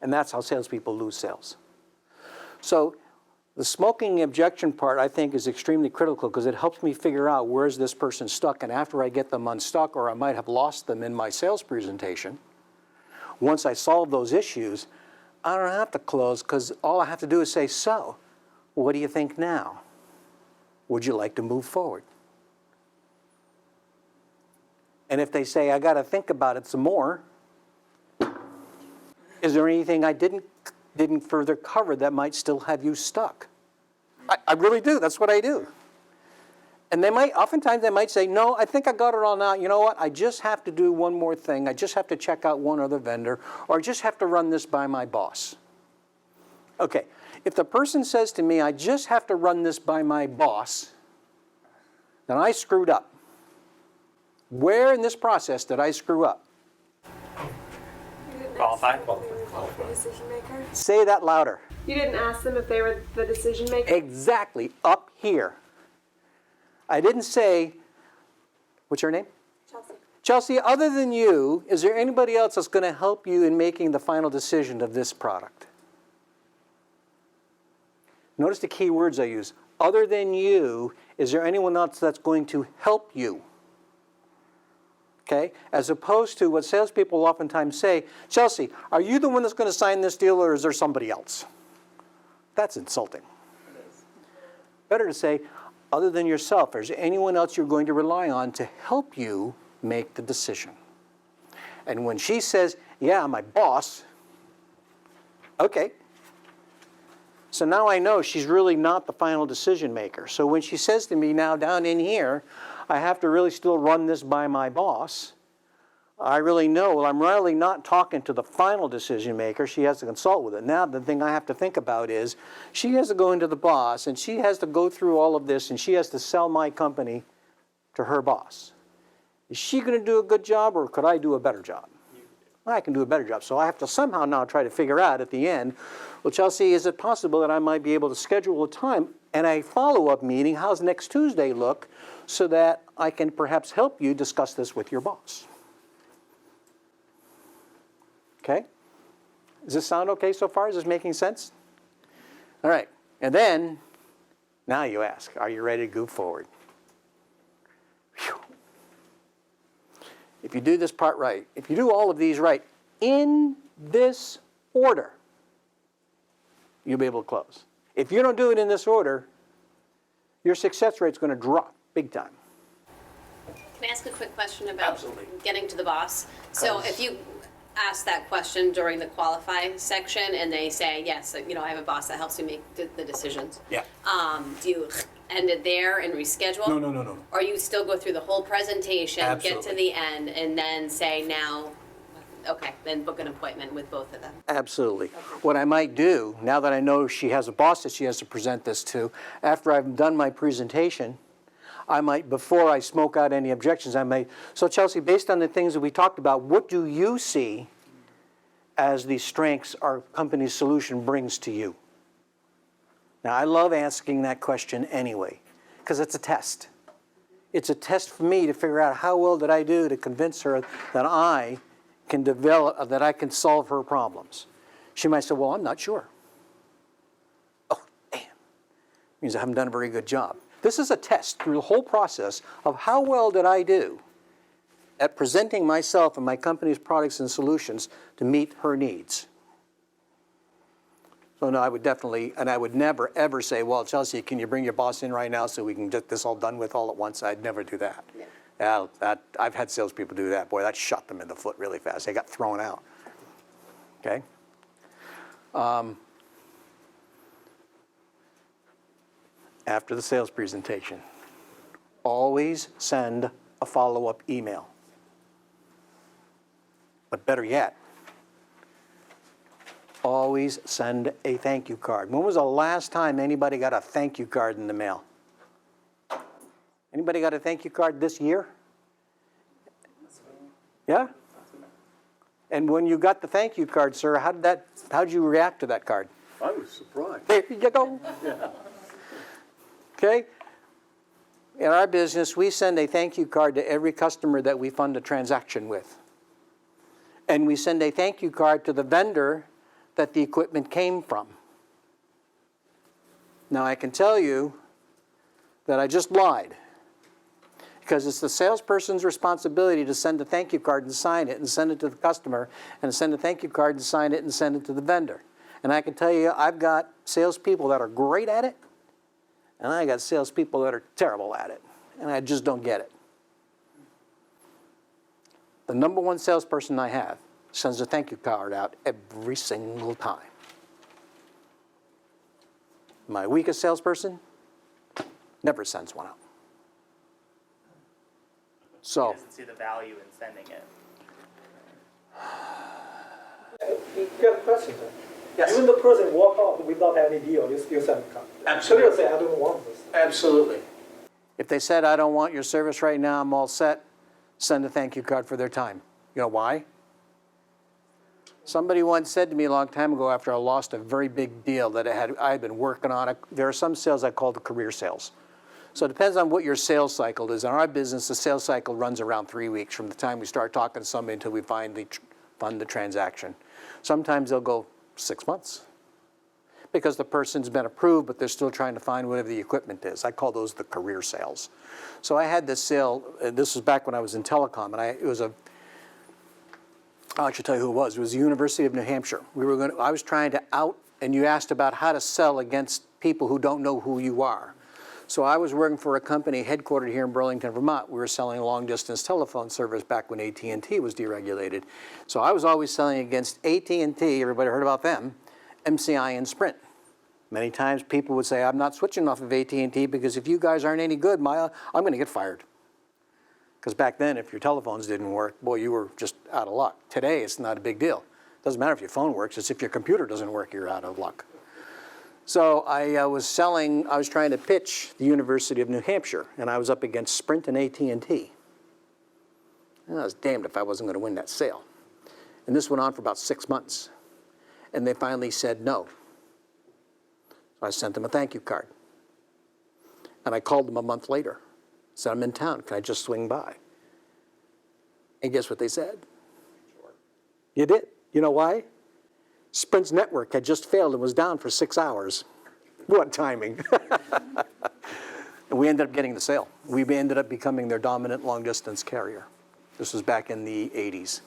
And that's how salespeople lose sales. So the smoking objection part, I think, is extremely critical because it helps me figure out where's this person stuck, and after I get them unstuck, or I might have lost them in my sales presentation, once I solve those issues, I don't have to close because all I have to do is say, so, what do you think now? Would you like to move forward? And if they say, I got to think about it some more, is there anything I didn't further cover that might still have you stuck? I really do. That's what I do. And oftentimes they might say, no, I think I got it all now. You know what? I just have to do one more thing. I just have to check out one other vendor, or I just have to run this by my boss. Okay, if the person says to me, I just have to run this by my boss, then I screwed up. Where in this process did I screw up? Qualify. The decision maker? Say that louder. You didn't ask them if they were the decision maker? Exactly, up here. I didn't say, what's your name? Chelsea. Chelsea, other than you, is there anybody else that's going to help you in making the final decision of this product? Notice the key words I use. Other than you, is there anyone else that's going to help you? Okay? As opposed to what salespeople oftentimes say, Chelsea, are you the one that's going to sign this deal, or is there somebody else? That's insulting. Better to say, other than yourself, is there anyone else you're going to rely on to help you make the decision? And when she says, yeah, my boss, okay. So now I know she's really not the final decision maker. So when she says to me now down in here, I have to really still run this by my boss, I really know, well, I'm really not talking to the final decision maker. She has to consult with it. Now the thing I have to think about is she has to go into the boss, and she has to go through all of this, and she has to sell my company to her boss. Is she going to do a good job, or could I do a better job? I can do a better job. So I have to somehow now try to figure out at the end, well, Chelsea, is it possible that I might be able to schedule a time and a follow-up meeting? How's next Tuesday look, so that I can perhaps help you discuss this with your boss? Okay? Does this sound okay so far? Is this making sense? All right. And then, now you ask, are you ready to go forward? Whew. If you do this part right, if you do all of these right, in this order, you'll be able to close. If you don't do it in this order, your success rate's going to drop big time. Can I ask a quick question about getting to the boss? So if you ask that question during the qualify section and they say, yes, you know, I have a boss that helps me make the decisions. Yeah. Do you end it there and reschedule? No. Or you still go through the whole presentation, get to Absolutely. the end, and then say now, okay, then book an appointment with both of them? Absolutely. What I might do, now that I know she has a boss that she has to present this to, after I've done my presentation, I might, before I smoke out any objections, I may, so Chelsea, based on the things that we talked about, what do you see as the strengths our company's solution brings to you? Now, I love asking that question anyway, because it's a test. It's a test for me to figure out how well did I do to convince her that I can develop, that I can solve her problems. She might say, well, I'm not sure. Oh, damn. Means I haven't done a very good job. This is a test through the whole process of how well did I do at presenting myself and my company's products and solutions to meet her needs. So no, I would definitely, and I would never ever say, well, Chelsea, can you bring your boss in right now so we can get this all done with all at once? I'd never do that. Yeah. I've had salespeople do that. Boy, that shot them in the foot really fast. They got thrown out. Okay? After the sales presentation, always send a follow-up email. But better yet, always send a thank you card. When was the last time anybody got a thank you card in the mail? Anybody got a thank you card this year? Yeah? And when you got the thank you card, sir, how'd you react to that card? I was surprised. There you go. Okay? In our business, we send a thank you card to every customer that we fund a transaction with. And we send a thank you card to the vendor that the equipment came from. Now, I can tell you that I just lied, because it's the salesperson's responsibility to send a thank you card and sign it and send it to the customer, and send a thank you card and sign it and send it to the vendor. And I can tell you, I've got salespeople that are great at it, and I got salespeople that are terrible at it, and I just don't get it. The number one salesperson I have sends a thank you card out every single time. My weakest salesperson never sends one out. So, He doesn't see the value in sending it. You got a question, sir? yes, Even the person walk out without any deal, you still send a card. Absolutely. Clearly say, I don't want this. absolutely. If they said, I don't want your service right now, I'm all set, send a thank you card for their time. You know why? Somebody once said to me a long time ago after I lost a very big deal that I had been working on. There are some sales I call the career sales. So it depends on what your sales cycle is. In our business, the sales cycle runs around 3 weeks from the time we start talking to somebody until we finally fund the transaction. Sometimes they'll go 6 months because the person's been approved, but they're still trying to find whatever the equipment is. I call those the career sales. So I had this sale, this was back when I was in telecom, and I should tell you who it was. It was the University of New Hampshire. I was trying to and you asked about how to sell against people who don't know who you are. So I was working for a company headquartered here in Burlington, Vermont. We were selling long-distance telephone service back when AT&T was deregulated. So I was always selling against AT&T, everybody heard about them, MCI and Sprint. Many times people would say, I'm not switching off of AT&T because if you guys aren't any good, I'm going to get fired. Because back then, if your telephones didn't work, boy, you were just out of luck. Today, it's not a big deal. It doesn't matter if your phone works. It's if your computer doesn't work, you're out of luck. So I was trying to pitch the University of New Hampshire, and I was up against Sprint and AT&T. And I was damned if I wasn't going to win that sale. And this went on for about 6 months. And they finally said no. So I sent them a thank you card. And I called them a month later. Said, I'm in town, can I just swing by? And guess what they said? Sure. You did. You know why? Sprint's network had just failed and was down for 6 hours. What timing. And we ended up getting the sale. We ended up becoming their dominant long-distance carrier. This was back in the 80s.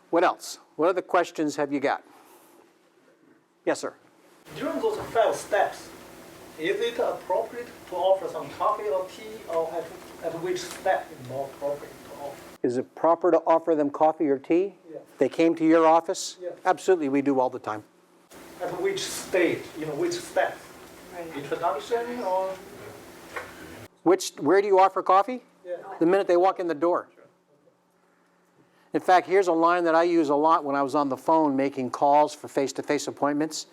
What else? What other questions have you got? Yes, sir. During those 5 steps, is it appropriate to offer some coffee or tea, or at which step is more appropriate to offer? Is it proper to offer them coffee or tea? Yeah. They came to your office? Yeah. Absolutely, we do all the time. At which stage, which step? Right. introduction or? Where do you offer coffee? Yeah. The minute they walk in the door. In fact, here's a line that I use a lot when I was on the phone making calls for face-to-face appointments.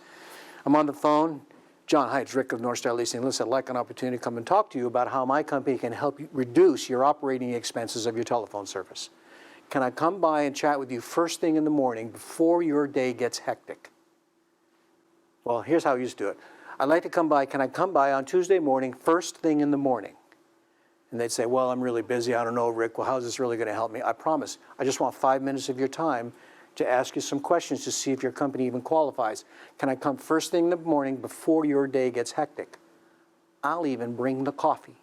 I'm on the phone. John, hi, it's Rick of North Star Leasing. Listen, I'd like an opportunity to come and talk to you about how my company can help you reduce your operating expenses of your telephone service. Can I come by and chat with you first thing in the morning before your day gets hectic? Well, here's how I used to do it. I'd like to come by. Can I come by on Tuesday morning, first thing in the morning? And they'd say, well, I'm really busy. I don't know, Rick. Well, how's this really going to help me? I promise. I just want 5 minutes of your time to ask you some questions to see if your company even qualifies. Can I come first thing in the morning before your day gets hectic? I'll even bring the coffee.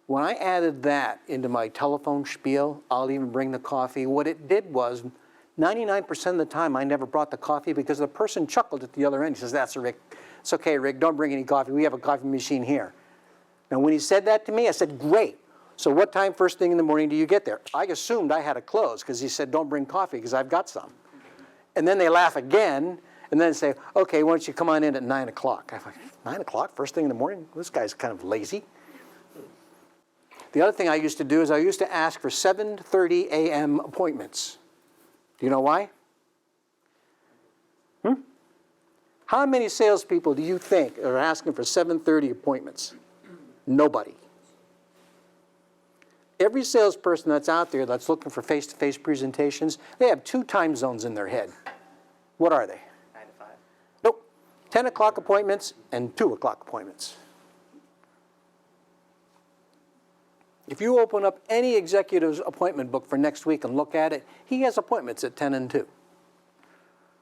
When I added that into my telephone spiel, I'll even bring the coffee, what it did was 99% of the time I never brought the coffee because the person chuckled at the other end. He says, that's Rick. It's okay, Rick, don't bring any coffee. We have a coffee machine here. Now, when he said that to me, I said, great. So what time first thing in the morning do you get there? I assumed I had to close because he said, don't bring coffee because I've got some. And then they laugh again and then say, okay, why don't you come on in at 9 o'clock? I'm like, 9 o'clock, first thing in the morning? This guy's kind of lazy. The other thing I used to do is I used to ask for 7:30 a.m. appointments. Do you know why? How many salespeople do you think are asking for 7:30 appointments? Nobody. Every salesperson that's out there that's looking for face-to-face presentations, they have 2 time zones in their head. What are they? 9 to 5. Nope. 10 o'clock appointments and 2 o'clock appointments. If you open up any executive's appointment book for next week and look at it, he has appointments at 10 and 2.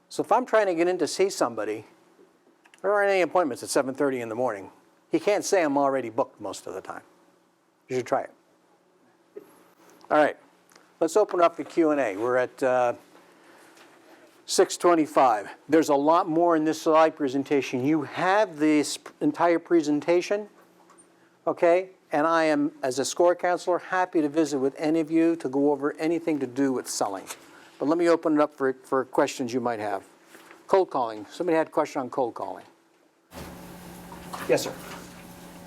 So if I'm trying to get in to see somebody, there aren't any appointments at 7:30 in the morning. He can't say I'm already booked most of the time. You should try it. All right, let's open up the Q&A. We're at 6:25. There's a lot more in this slide presentation. You have this entire presentation, okay? And I am, as a SCORE counselor, happy to visit with any of you to go over anything to do with selling. But let me open it up for questions you might have. Cold calling. Somebody had a question on cold calling. Yes, sir.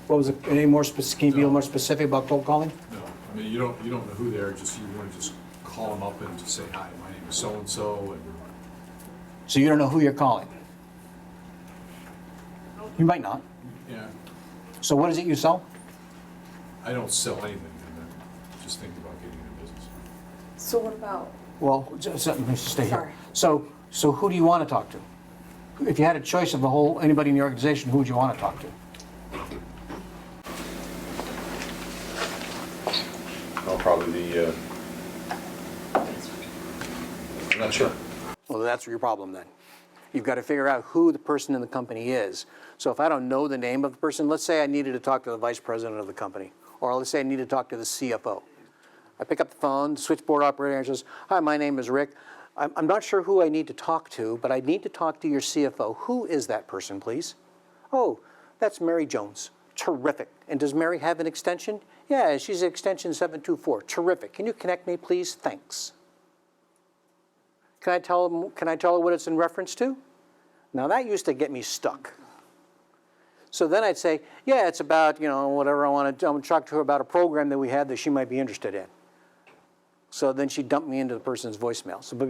What was it? Any more specific? Can you be more specific about cold calling? No, I mean you don't know who they are. Just you want to just call them up and just say hi. My name is so and so, and so you don't know who you're calling. You might not. Yeah. So what is it you sell? I don't sell anything. I'm just thinking about getting into business. So what about? Well, just let me stay Sorry. here. So who do you want to talk to? If you had a choice of anybody in the organization, who would you want to talk to? I'll probably be. I'm not sure. Well, that's your problem then. You've got to figure out who the person in the company is. So if I don't know the name of the person, let's say I needed to talk to the vice president of the company, or let's say I need to talk to the CFO. I pick up the phone, the switchboard operator says, hi, my name is Rick. I'm not sure who I need to talk to, but I need to talk to your CFO. Who is that person, please? Oh, that's Mary Jones. Terrific. And does Mary have an extension? Yeah, she's at extension 724. Terrific. Can you connect me, please? Thanks. Can I tell her what it's in reference to? Now that used to get me stuck. So then I'd say, yeah, it's about, whatever I want to talk to her about a program that we had that she might be interested in. So then she dumped me into the person's voicemail. So, but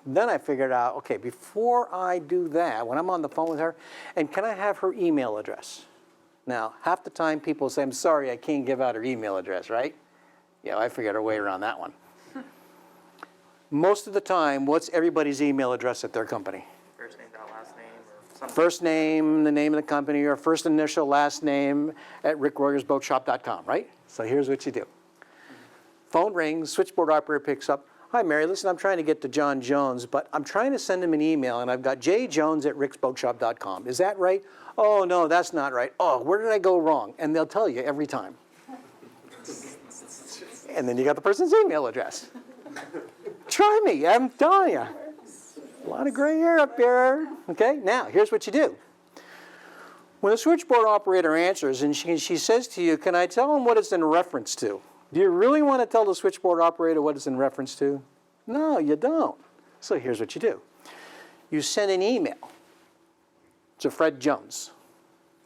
then I figured out, okay, before I do that, when I'm on the phone with her, and can I have her email address? Now, half the time people say, I'm sorry, I can't give out her email address, right? Yeah, I figured a way around that one. Most of the time, what's everybody's email address at their company? First name, last name, or something. First name, the name of the company, or first initial, last name at rickroyersboatshop.com, right? So here's what you do. Phone rings, switchboard operator picks up. Hi, Mary, listen, I'm trying to get to John Jones, but I'm trying to send him an email, and I've got jjones@ricksboatshop.com. Is that right? Oh, no, that's not right. Oh, where did I go wrong? And they'll tell you every time. And then you got the person's email address. Try me, I'm telling you. A lot of gray hair up here. Okay, now, here's what you do. When the switchboard operator answers and she says to you, can I tell him what it's in reference to? Do you really want to tell the switchboard operator what it's in reference to? No, you don't. So here's what you do. You send an email to Fred Jones.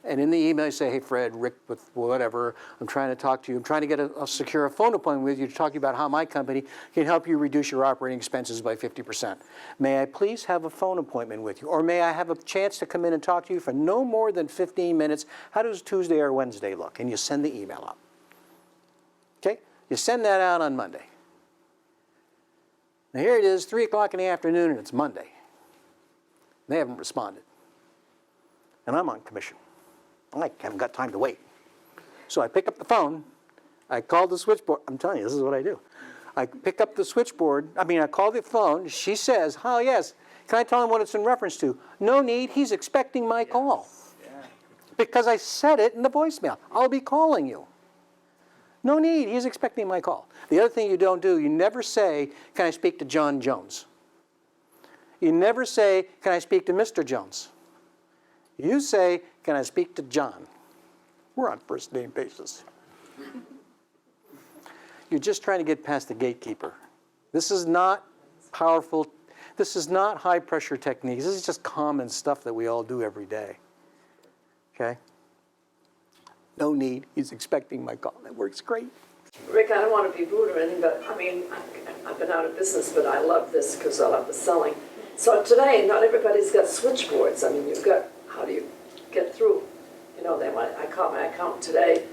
And in the email, you say, hey, Fred, Rick, with whatever, I'm trying to talk to you. I'm trying to get secure a phone appointment with you to talk to you about how my company can help you reduce your operating expenses by 50%. May I please have a phone appointment with you? Or may I have a chance to come in and talk to you for no more than 15 minutes? How does Tuesday or Wednesday look? And you send the email out. Okay? You send that out on Monday. Now here it is, 3 o'clock in the afternoon, and it's Monday. They haven't responded. And I'm on commission. I haven't got time to wait. So I pick up the phone, I call the switchboard. I'm telling you, this is what I do. I pick up the switchboard, I call the phone. She says, oh, yes. Can I tell him what it's in reference to? No need, he's expecting my call. Yeah. Because I said it in the voicemail. I'll be calling you. No need, he's expecting my call. The other thing you don't do, you never say, can I speak to John Jones? You never say, can I speak to Mr. Jones? You say, can I speak to John? We're on first name basis. You're just trying to get past the gatekeeper. This is not powerful. This is not high pressure techniques. This is just common stuff that we all do every day. Okay? No need. He's expecting my call. That works great. Rick, I don't want to be rude or anything, but I've been out of business, but I love this because I love the selling. So today, not everybody's got switchboards. You've got, how do you get through? I caught my account today.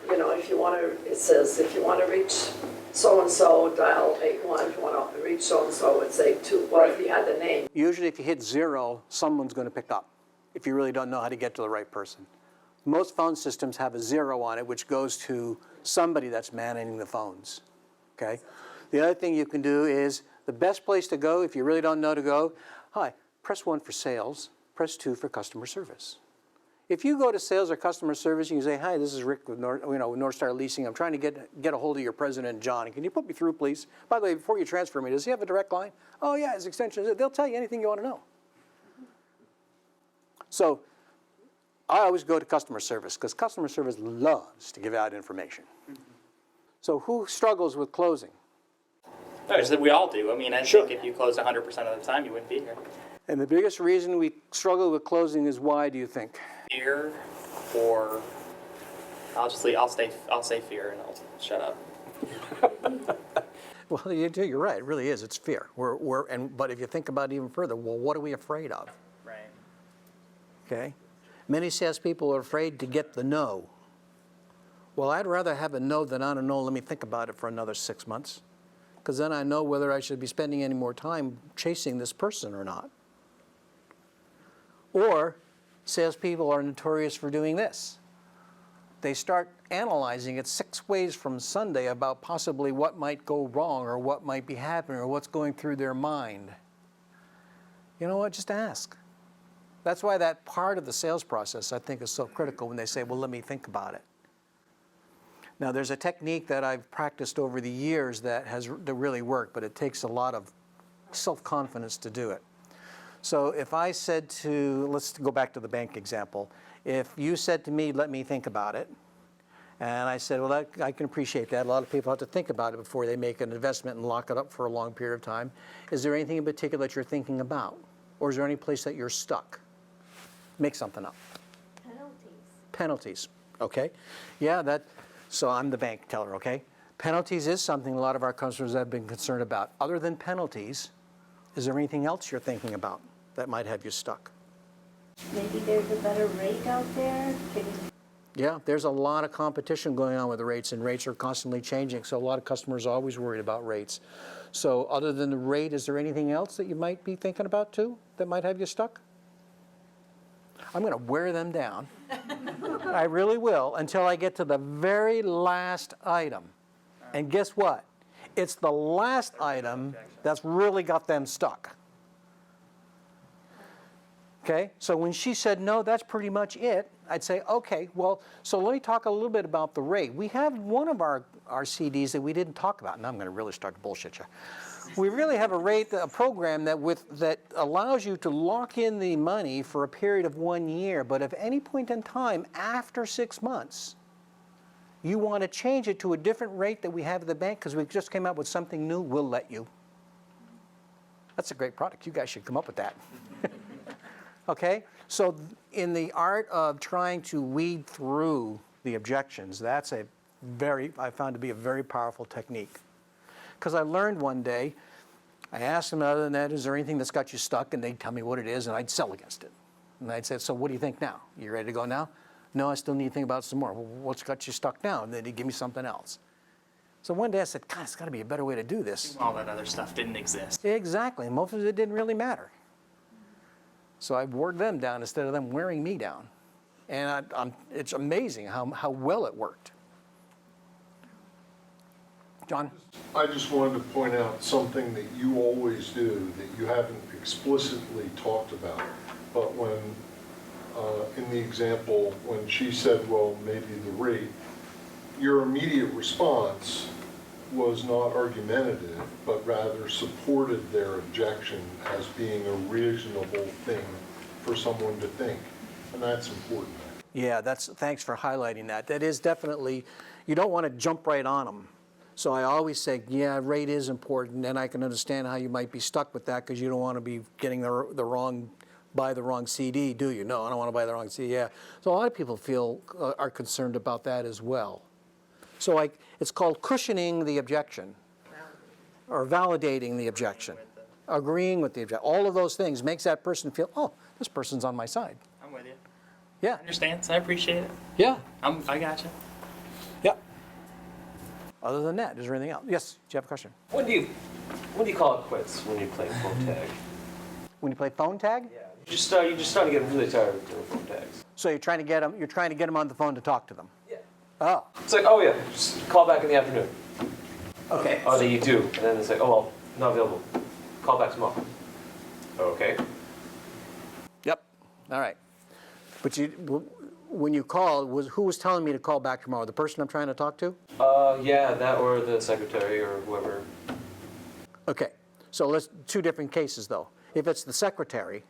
If you want to, it says, if you want to reach so-and-so, dial 81. If you want to reach so-and-so, it's 82. Well, if you had the name. Usually if you hit 0, someone's going to pick up if you really don't know how to get to the right person. Most phone systems have a 0 on it, which goes to somebody that's managing the phones. Okay? The other thing you can do is, the best place to go if you really don't know to go, hi, press 1 for sales, press 2 for customer service. If you go to sales or customer service, you can say, hi, this is Rick with North Star Leasing. I'm trying to get a hold of your president, John. Can you put me through, please? By the way, before you transfer me, does he have a direct line? Oh, yeah, his extension is it. They'll tell you anything you want to know. So I always go to customer service because customer service loves to give out information. So who struggles with closing? No, it's that we all do. I think if you close 100% of the time, you wouldn't be here. And the biggest reason we struggle with closing is why, do you think? Fear, or I'll say fear, and I'll shut up. Well, you're right. It really is. It's fear. But if you think about it even further, well, what are we afraid of? Right. Okay. Many salespeople are afraid to get the no. Well, I'd rather have a no than not a no. Let me think about it for another 6 months, because then I know whether I should be spending any more time chasing this person or not. Or salespeople are notorious for doing this. They start analyzing it 6 ways from Sunday about possibly what might go wrong or what might be happening or what's going through their mind. You know what? Just ask. That's why that part of the sales process, I think, is so critical when they say, well, let me think about it. Now, there's a technique that I've practiced over the years that really worked, but it takes a lot of self-confidence to do it. So if I said to, let's go back to the bank example. If you said to me, let me think about it, and I said, well, I can appreciate that. A lot of people have to think about it before they make an investment and lock it up for a long period of time. Is there anything in particular that you're thinking about? Or is there any place that you're stuck? Make something up. Penalties, okay? Yeah, so I'm the bank teller, okay? Penalties is something a lot of our customers have been concerned about. Other than penalties, is there anything else you're thinking about that might have you stuck? Maybe there's a better rate out there? Yeah, there's a lot of competition going on with the rates, and rates are constantly changing, so a lot of customers are always worried about rates. So other than the rate, is there anything else that you might be thinking about too that might have you stuck? I'm going to wear them down. I really will, until I get to the very last item. And guess what? It's the last item that's really got them stuck. Okay, so when she said, no, that's pretty much it, I'd say, okay, well, so let me talk a little bit about the rate. We have one of our CDs that we didn't talk about. Now I'm going to really start to bullshit you. We really have a program that allows you to lock in the money for a period of 1 year, but at any point in time after 6 months, you want to change it to a different rate that we have at the bank because we just came out with something new, we'll let you. That's a great product. You guys should come up with that. Okay? So in the art of trying to weed through the objections, that's I found to be a very powerful technique. Because I learned one day, I asked them, other than that, is there anything that's got you stuck? And they'd tell me what it is, and I'd sell against it. And I'd say, so what do you think now? You ready to go now? No, I still need to think about it some more. Well, what's got you stuck now? And then he'd give me something else. So one day I said, God, it's got to be a better way to do this. All that other stuff didn't exist. Exactly. Most of it didn't really matter. So I wore them down instead of them wearing me down. And it's amazing how well it worked. John? I just wanted to point out something that you always do that you haven't explicitly talked about. But when, in the example, when she said, well, maybe the rate, your immediate response was not argumentative, but rather supported their objection as being a reasonable thing for someone to think. And that's important. Yeah, thanks for highlighting that. That is definitely, you don't want to jump right on them. So I always say, yeah, rate is important, and I can understand how you might be stuck with that because you don't want to be getting buy the wrong CD, do you? No, I don't want to buy the wrong CD. Yeah. So a lot of people are concerned about that as well. So it's called cushioning the objection, or validating the objection, agreeing with the objection. All of those things makes that person feel, oh, this person's on my side. I'm with you. Yeah. I understand. I appreciate it. Yeah. I got you. Yeah. Other than that, is there anything else? Yes, do you have a question? When do you call it quits when you play phone tag? When you play phone tag? Yeah. You just start to get really tired of doing phone tags. So you're trying to get them on the phone to talk to them. Yeah. Oh. It's like, oh yeah, just call back in the afternoon. Okay. Oh, then you do, and then it's like, oh well, not available. Call back tomorrow. Okay. Yep. All right. But when you called, who was telling me to call back tomorrow? The person I'm trying to talk to? Yeah, that or the secretary or whoever. Okay. So two different cases though. If it's the secretary,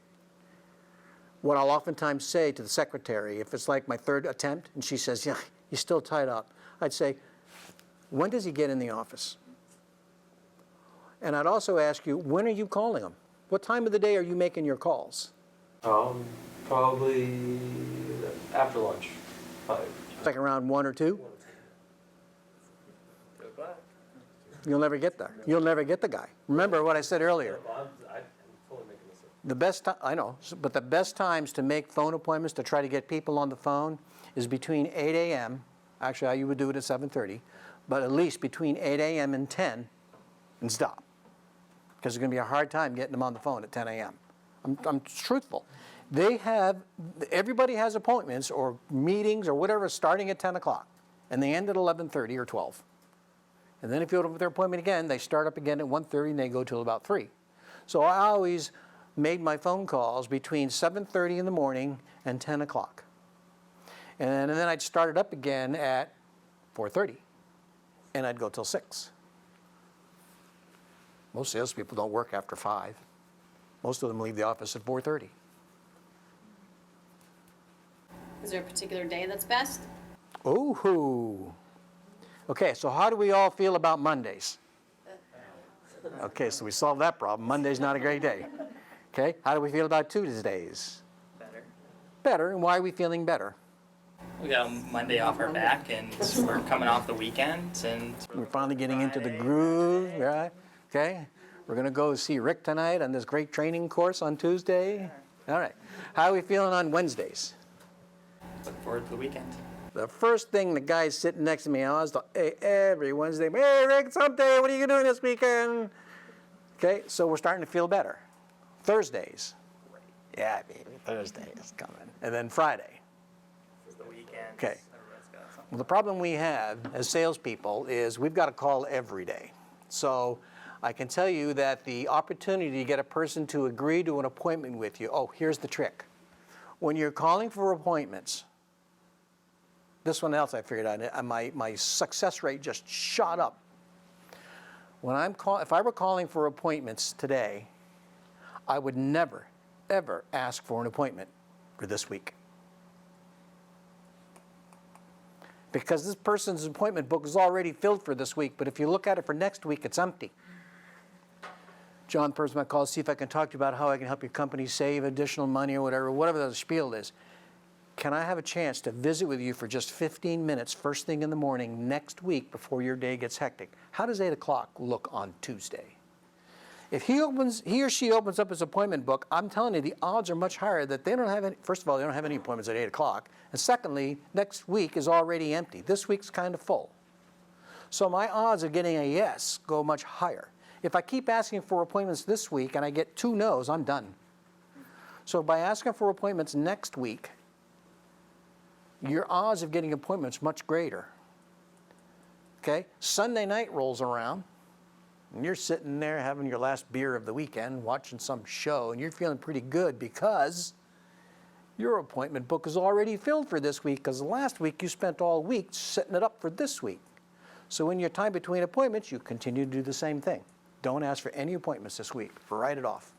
what I'll oftentimes say to the secretary, if it's like my third attempt and she says, yeah, you're still tied up, I'd say, when does he get in the office? And I'd also ask you, when are you calling him? What time of the day are you making your calls? Probably after lunch, 5. Like around 1 or 2? You'll never get there. You'll never get the guy. Remember what I said earlier. I'm totally making this up. The best time, I know, but the best times to make phone appointments, to try to get people on the phone, is between 8 a.m. Actually, you would do it at 7:30, but at least between 8 a.m. and 10, and stop. Because it's going to be a hard time getting them on the phone at 10 a.m. I'm truthful. Everybody has appointments or meetings or whatever starting at 10 o'clock, and they end at 11:30 or 12. And then if you go to their appointment again, they start up again at 1:30 and they go till about 3. So I always made my phone calls between 7:30 in the morning and 10 o'clock. And then I'd start it up again at 4:30, and I'd go till 6. Most salespeople don't work after 5. Most of them leave the office at 4:30. Is there a particular day that's best? Ooh. Okay, so how do we all feel about Mondays? Okay, so we solved that problem. Monday's not a great day. Okay, how do we feel about Tuesdays? Better. Better, and why are we feeling better? We got Monday off our back, and we're coming off the weekend, and we're finally getting into the groove, right? Okay, we're gonna go see Rick tonight on this great training course on Tuesday. All right, how are we feeling on Wednesdays? Look forward to the weekend. The first thing the guy's sitting next to me, every Wednesday, hey Rick, it's hump day, what are you doing this weekend? Okay, so we're starting to feel better. Thursdays, yeah, baby, Thursday is coming. And then Friday. It's the weekend. Okay. Well, the problem we have as salespeople is we've got to call every day. So I can tell you that the opportunity to get a person to agree to an appointment with you, here's the trick. When you're calling for appointments, this one else I figured out, my success rate just shot up. If I were calling for appointments today, I would never, ever ask for an appointment for this week. Because this person's appointment book is already filled for this week, but if you look at it for next week, it's empty. John, the person I call, see if I can talk to you about how I can help your company save additional money or whatever the spiel is. Can I have a chance to visit with you for just 15 minutes first thing in the morning next week before your day gets hectic? How does 8 o'clock look on Tuesday? If he or she opens up his appointment book, I'm telling you, the odds are much higher that they don't have any, first of all, they don't have any appointments at 8 o'clock. And secondly, next week is already empty. This week's kind of full. So my odds of getting a yes go much higher. If I keep asking for appointments this week and I get 2 no's, I'm done. So by asking for appointments next week, your odds of getting appointments much greater. Okay? Sunday night rolls around, and you're sitting there having your last beer of the weekend, watching some show, and you're feeling pretty good because your appointment book is already filled for this week because last week you spent all week setting it up for this week. So in your time between appointments, you continue to do the same thing. Don't ask for any appointments this week. Write it off.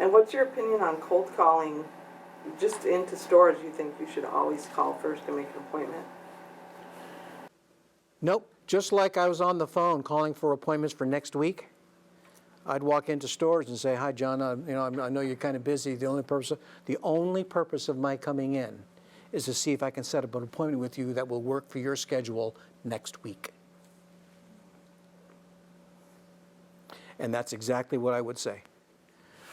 And what's your opinion on cold calling just into stores? You think you should always call first to make an appointment? Nope. Just like I was on the phone calling for appointments for next week, I'd walk into stores and say, "Hi, John. I know you're kind of busy. The only purpose of my coming in is to see if I can set up an appointment with you that will work for your schedule next week." And that's exactly what I would say.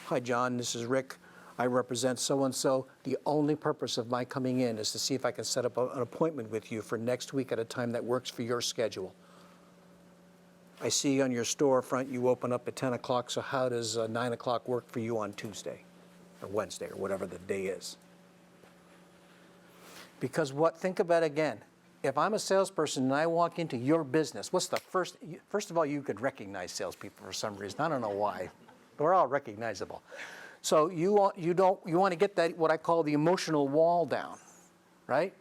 "Hi, John. This is Rick. I represent so-and-so. The only purpose of my coming in is to see if I can set up an appointment with you for next week at a time that works for your schedule. I see on your storefront you open up at 10 o'clock, so how does 9 o'clock work for you on Tuesday or Wednesday or whatever the day is?" Because think about it again. If I'm a salesperson and I walk into your business, what's the first of all, you could recognize salespeople for some reason. I don't know why. We're all recognizable. So you want to get that, what I call the emotional wall down, right?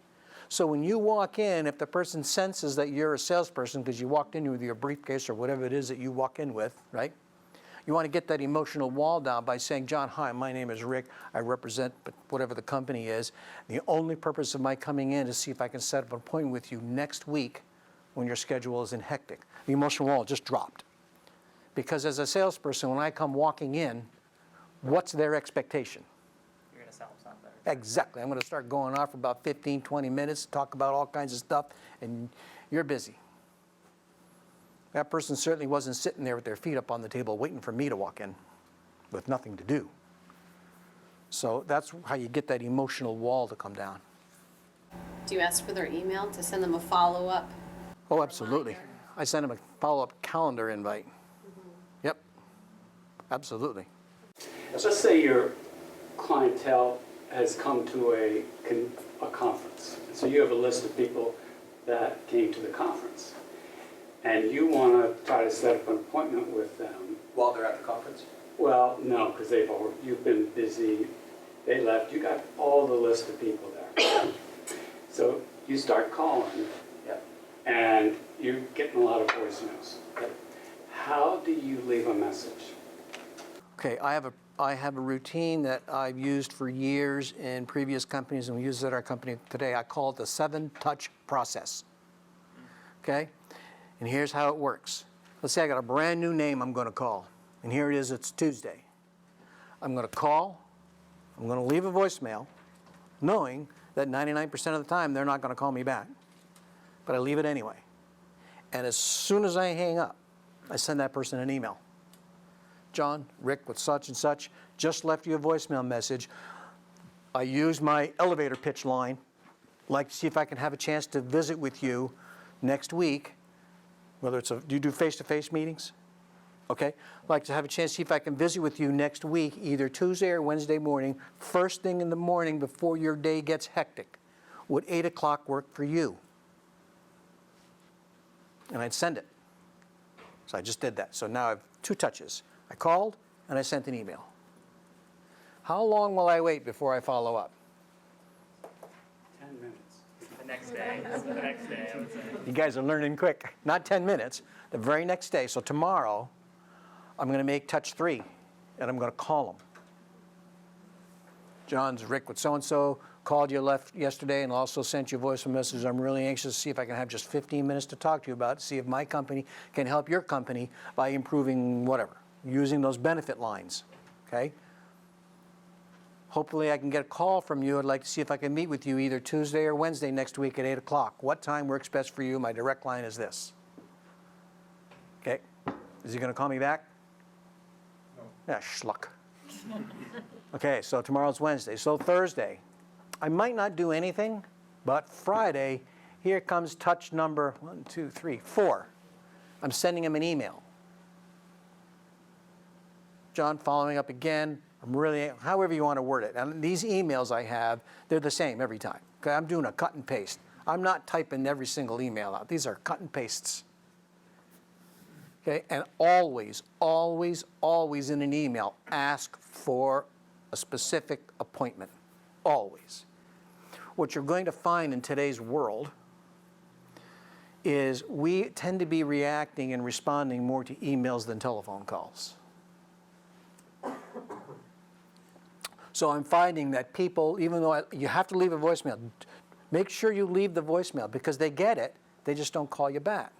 So when you walk in, if the person senses that you're a salesperson because you walked in with your briefcase or whatever it is that you walk in with, right? You want to get that emotional wall down by saying, "John, hi, my name is Rick. I represent whatever the company is. The only purpose of my coming in is to see if I can set up an appointment with you next week when your schedule isn't hectic." The emotional wall just dropped. Because as a salesperson, when I come walking in, what's their expectation? You're going to sell them something. Exactly. I'm going to start going off for about 15, 20 minutes, talk about all kinds of stuff, and you're busy. That person certainly wasn't sitting there with their feet up on the table waiting for me to walk in with nothing to do. So that's how you get that emotional wall to come down. Do you ask for their email to send them a follow-up? Oh, absolutely. I send them a follow-up calendar invite. Yep. Absolutely. Let's say your clientele has come to a conference. So you have a list of people that came to the conference. And you want to try to set up an appointment with them. While they're at the conference? Well, no, because you've been busy. They left. You got all the list of people there. So you start calling, and you're getting a lot of voicemails. How do you leave a message? Okay, I have a routine that I've used for years in previous companies, and we use it at our company today. I call it the 7-touch process. Okay? And here's how it works. Let's say I got a brand new name I'm going to call. And here it is, it's Tuesday. I'm going to call, I'm going to leave a voicemail, knowing that 99% of the time they're not going to call me back. But I leave it anyway. And as soon as I hang up, I send that person an email. "John, Rick with such and such, just left you a voicemail message. I use my elevator pitch line. Like to see if I can have a chance to visit with you next week." Whether do you do face-to-face meetings? Okay. Like to have a chance to see if I can visit with you next week, either Tuesday or Wednesday morning, first thing in the morning before your day gets hectic. Would 8 o'clock work for you? And I'd send it. So I just did that. So now I have 2 touches. I called and I sent an email. How long will I wait before I follow up? 10 minutes. The next day. The next day, I would say. You guys are learning quick. Not 10 minutes. The very next day. So tomorrow, I'm going to make touch 3, and I'm going to call them. "John's Rick with so-and-so. Called you left yesterday and also sent you a voice message. I'm really anxious to see if I can have just 15 minutes to talk to you about, see if my company can help your company by improving whatever. using those benefit lines, okay? Hopefully I can get a call from you. I'd like to see if I can meet with you either Tuesday or Wednesday next week at 8 o'clock. What time works best for you? My direct line is this. Okay? Is he going to call me back? No. Yeah, schluck. Okay, so tomorrow's Wednesday. So Thursday, I might not do anything, but Friday, here comes touch number 1, 2, 3, 4. I'm sending him an email. John, following up again. I'm really, however you want to word it. And these emails I have, they're the same every time. Okay, I'm doing a cut and paste. I'm not typing every single email out. These are cut and pastes. Okay, and always, always, always in an email, ask for a specific appointment. Always. What you're going to find in today's world is we tend to be reacting and responding more to emails than telephone calls. So I'm finding that people, even though you have to leave a voicemail, make sure you leave the voicemail because they get it, they just don't call you back.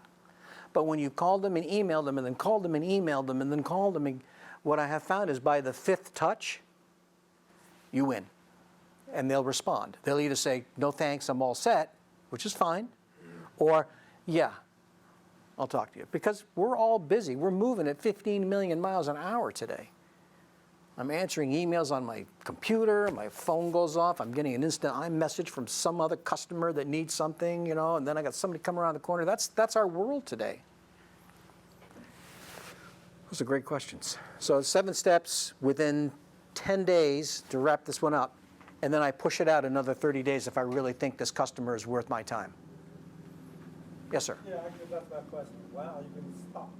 But when you call them and email them and then call them and email them and then call them, what I have found is by the 5th touch, you win. And they'll respond. They'll either say, no thanks, I'm all set, which is fine, or yeah, I'll talk to you. Because we're all busy. We're moving at 15 million miles an hour today. I'm answering emails on my computer, my phone goes off, I'm getting an instant iMessage from some other customer that needs something, you know, and then I got somebody come around the corner. That's our world today. Those are great questions. So 7 steps within 10 days to wrap this one up, and then I push it out another 30 days if I really think this customer is worth my time. Yes, sir? Yeah, actually that's my question. When are you going to stop?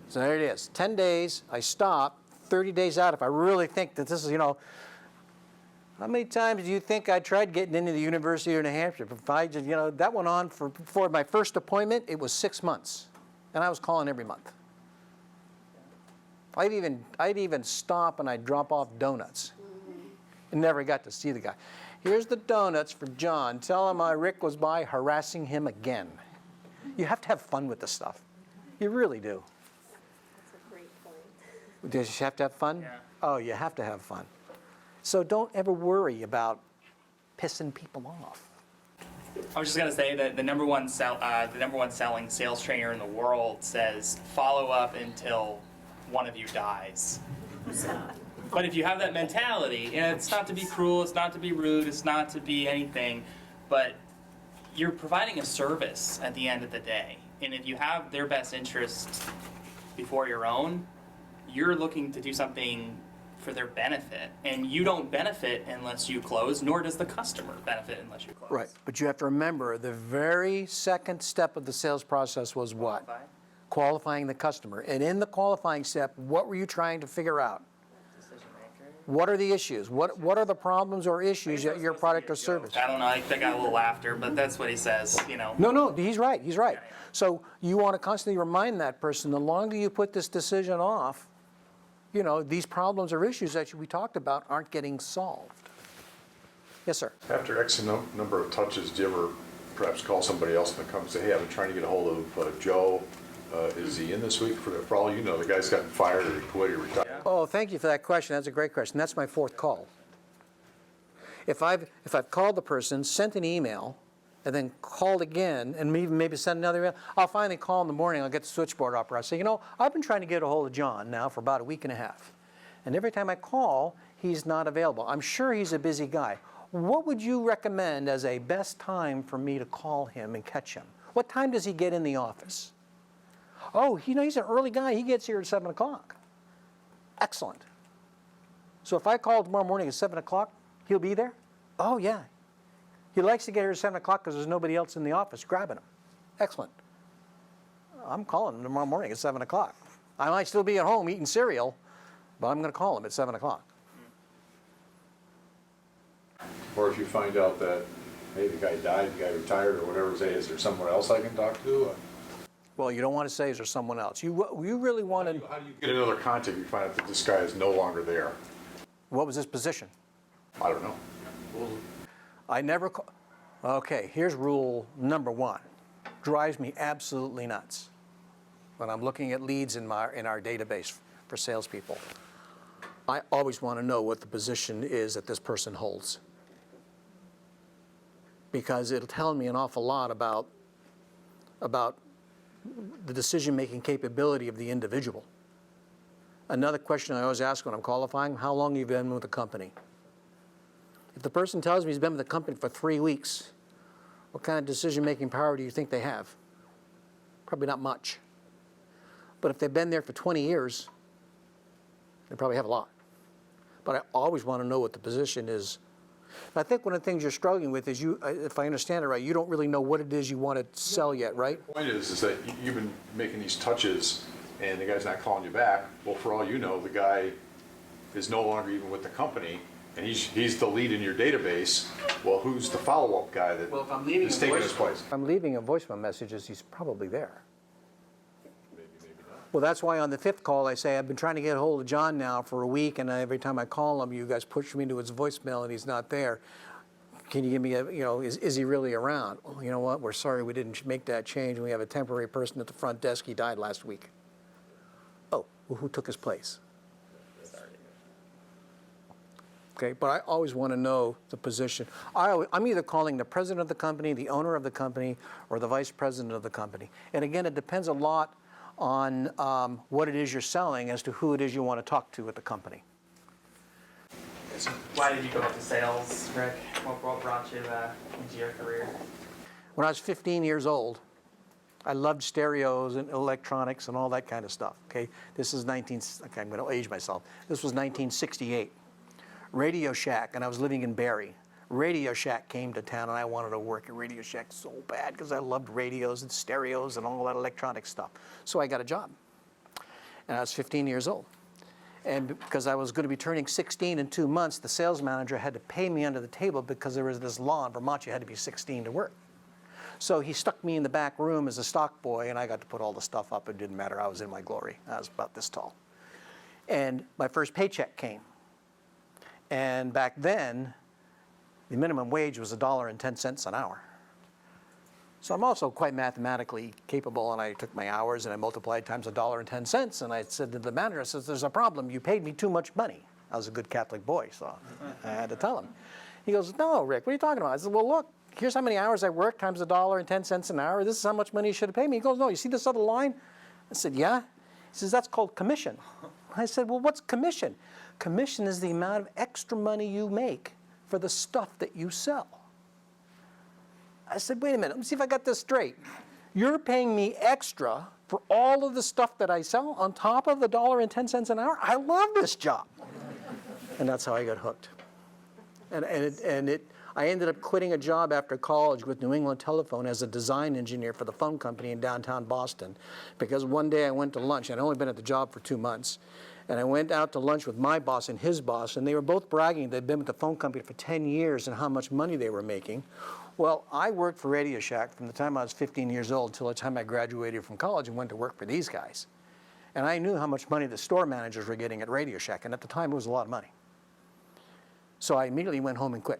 So there it is. 10 days, I stop. 30 days out, if I really think that this is, you know, how many times do you think I tried getting into the University of New Hampshire? If I just, you know, that went on for my first appointment, it was 6 months. And I was calling every month. I'd even stop and I'd drop off donuts. And never got to see the guy. Here's the donuts for John. Tell him Rick was by harassing him again. You have to have fun with this stuff. You really do. Do you have to have fun? Yeah. Oh, you have to have fun. So don't ever worry about pissing people off. I was just gonna say that the number one selling sales trainer in the world says follow up until one of you dies. But if you have that mentality, and it's not to be cruel, it's not to be rude, it's not to be anything, but you're providing a service at the end of the day. And if you have their best interest before your own, you're looking to do something for their benefit, and you don't benefit unless you close, nor does the customer benefit unless you close. Right, but you have to remember the very second step of the sales process was what? Qualifying the customer. And in the qualifying step, what were you trying to figure out? Decision maker. What are the issues? What are the problems or issues that your product or service? I don't know, I got a little laughter, but that's what he says, you know. No, he's right, he's right. So you want to constantly remind that person, the longer you put this decision off, you know, these problems or issues that we talked about aren't getting solved. Yes, sir. After X number of touches, do you ever perhaps call somebody else and come and say, hey, I've been trying to get a hold of Joe. Is he in this week? For all you know, the guy's gotten fired or quit or retired. Oh, thank you for that question. That's a great question. That's my 4th call. If I've called the person, sent an email, and then called again, and maybe sent another email, I'll finally call in the morning, I'll get the switchboard operator. I say, you know, I've been trying to get a hold of John now for about a week and a half. And every time I call, he's not available. I'm sure he's a busy guy. What would you recommend as a best time for me to call him and catch him? What time does he get in the office? Oh, you know, he's an early guy. He gets here at 7 o'clock. Excellent. So if I call tomorrow morning at 7 o'clock, he'll be there? Oh, yeah. He likes to get here at 7 o'clock because there's nobody else in the office grabbing him. Excellent. I'm calling him tomorrow morning at 7 o'clock. I might still be at home eating cereal, but I'm going to call him at 7 o'clock. Or if you find out that, hey, the guy died, the guy retired or whatever, say, is there someone else I can talk to? Well, you don't want to say is there someone else. You really want to... How do you get another contact if you find out that this guy is no longer there? What was his position? I don't know. I never call... Okay, here's rule number 1. Drives me absolutely nuts when I'm looking at leads in our database for salespeople. I always want to know what the position is that this person holds, because it'll tell me an awful lot about the decision-making capability of the individual. Another question I always ask when I'm qualifying, how long have you been with the company? If the person tells me he's been with the company for 3 weeks, what kind of decision-making power do you think they have? Probably not much. But if they've been there for 20 years, they probably have a lot. But I always want to know what the position is. I think one of the things you're struggling with is, if I understand it right, you don't really know what it is you want to sell yet, right? The point is that you've been making these touches and the guy's not calling you back. Well, for all you know, the guy is no longer even with the company and he's the lead in your database. Well, who's the follow-up guy that is taking his place? If I'm leaving a voicemail message, he's probably there. Well, that's why on the 5th call I say, I've been trying to get a hold of John now for a week, and every time I call him, you guys push me into his voicemail and he's not there. Can you give me is he really around? Oh, you know what, we're sorry we didn't make that change. We have a temporary person at the front desk. He died last week. Oh, well, who took his place? Okay, but I always want to know the position. I'm either calling the president of the company, the owner of the company, or the vice president of the company. And again, it depends a lot on what it is you're selling as to who it is you want to talk to at the company. Why did you go into sales, Rick? What brought you into your career? When I was 15 years old, I loved stereos and electronics and all that kind of stuff. Okay, I'm going to age myself. This was 1968. Radio Shack, and I was living in Barrie. Radio Shack came to town, and I wanted to work at Radio Shack so bad because I loved radios and stereos and all that electronic stuff. So I got a job, and I was 15 years old. And because I was going to be turning 16 in 2 months, the sales manager had to pay me under the table because there was this law in Vermont you had to be 16 to work. So he stuck me in the back room as a stock boy, and I got to put all the stuff up. It didn't matter. I was in my glory. I was about this tall. And my first paycheck came. And back then, the minimum wage was $1.10 an hour. So I'm also quite mathematically capable, and I took my hours and I multiplied times $1.10, and I said to the manager, I said, there's a problem, you paid me too much money. I was a good Catholic boy, so I had to tell him. He goes, no, Rick, what are you talking about? I said, well, look, here's how many hours I worked times $1.10 an hour. This is how much money you should have paid me. He goes, no, you see this other line? I said, yeah. He says, that's called commission. I said, well, what's commission? Commission is the amount of extra money you make for the stuff that you sell. I said, wait a minute, let me see if I got this straight. You're paying me extra for all of the stuff that I sell on top of the $1.10 an hour? I love this job. And that's how I got hooked. I ended up quitting a job after college with New England Telephone as a design engineer for the phone company in downtown Boston, because one day I went to lunch. I'd only been at the job for 2 months. And I went out to lunch with my boss and his boss, and they were both bragging they'd been with the phone company for 10 years and how much money they were making. Well, I worked for Radio Shack from the time I was 15 years old until the time I graduated from college and went to work for these guys. And I knew how much money the store managers were getting at Radio Shack, and at the time it was a lot of money. So I immediately went home and quit.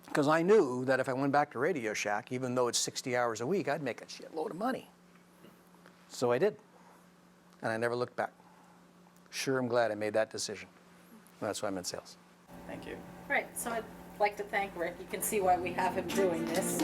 Because I knew that if I went back to Radio Shack, even though it's 60 hours a week, I'd make a shitload of money. So I did. And I never looked back. Sure, I'm glad I made that decision. That's why I'm in sales. Thank you. Right, so I'd like to thank Rick. You can see why we have him doing this.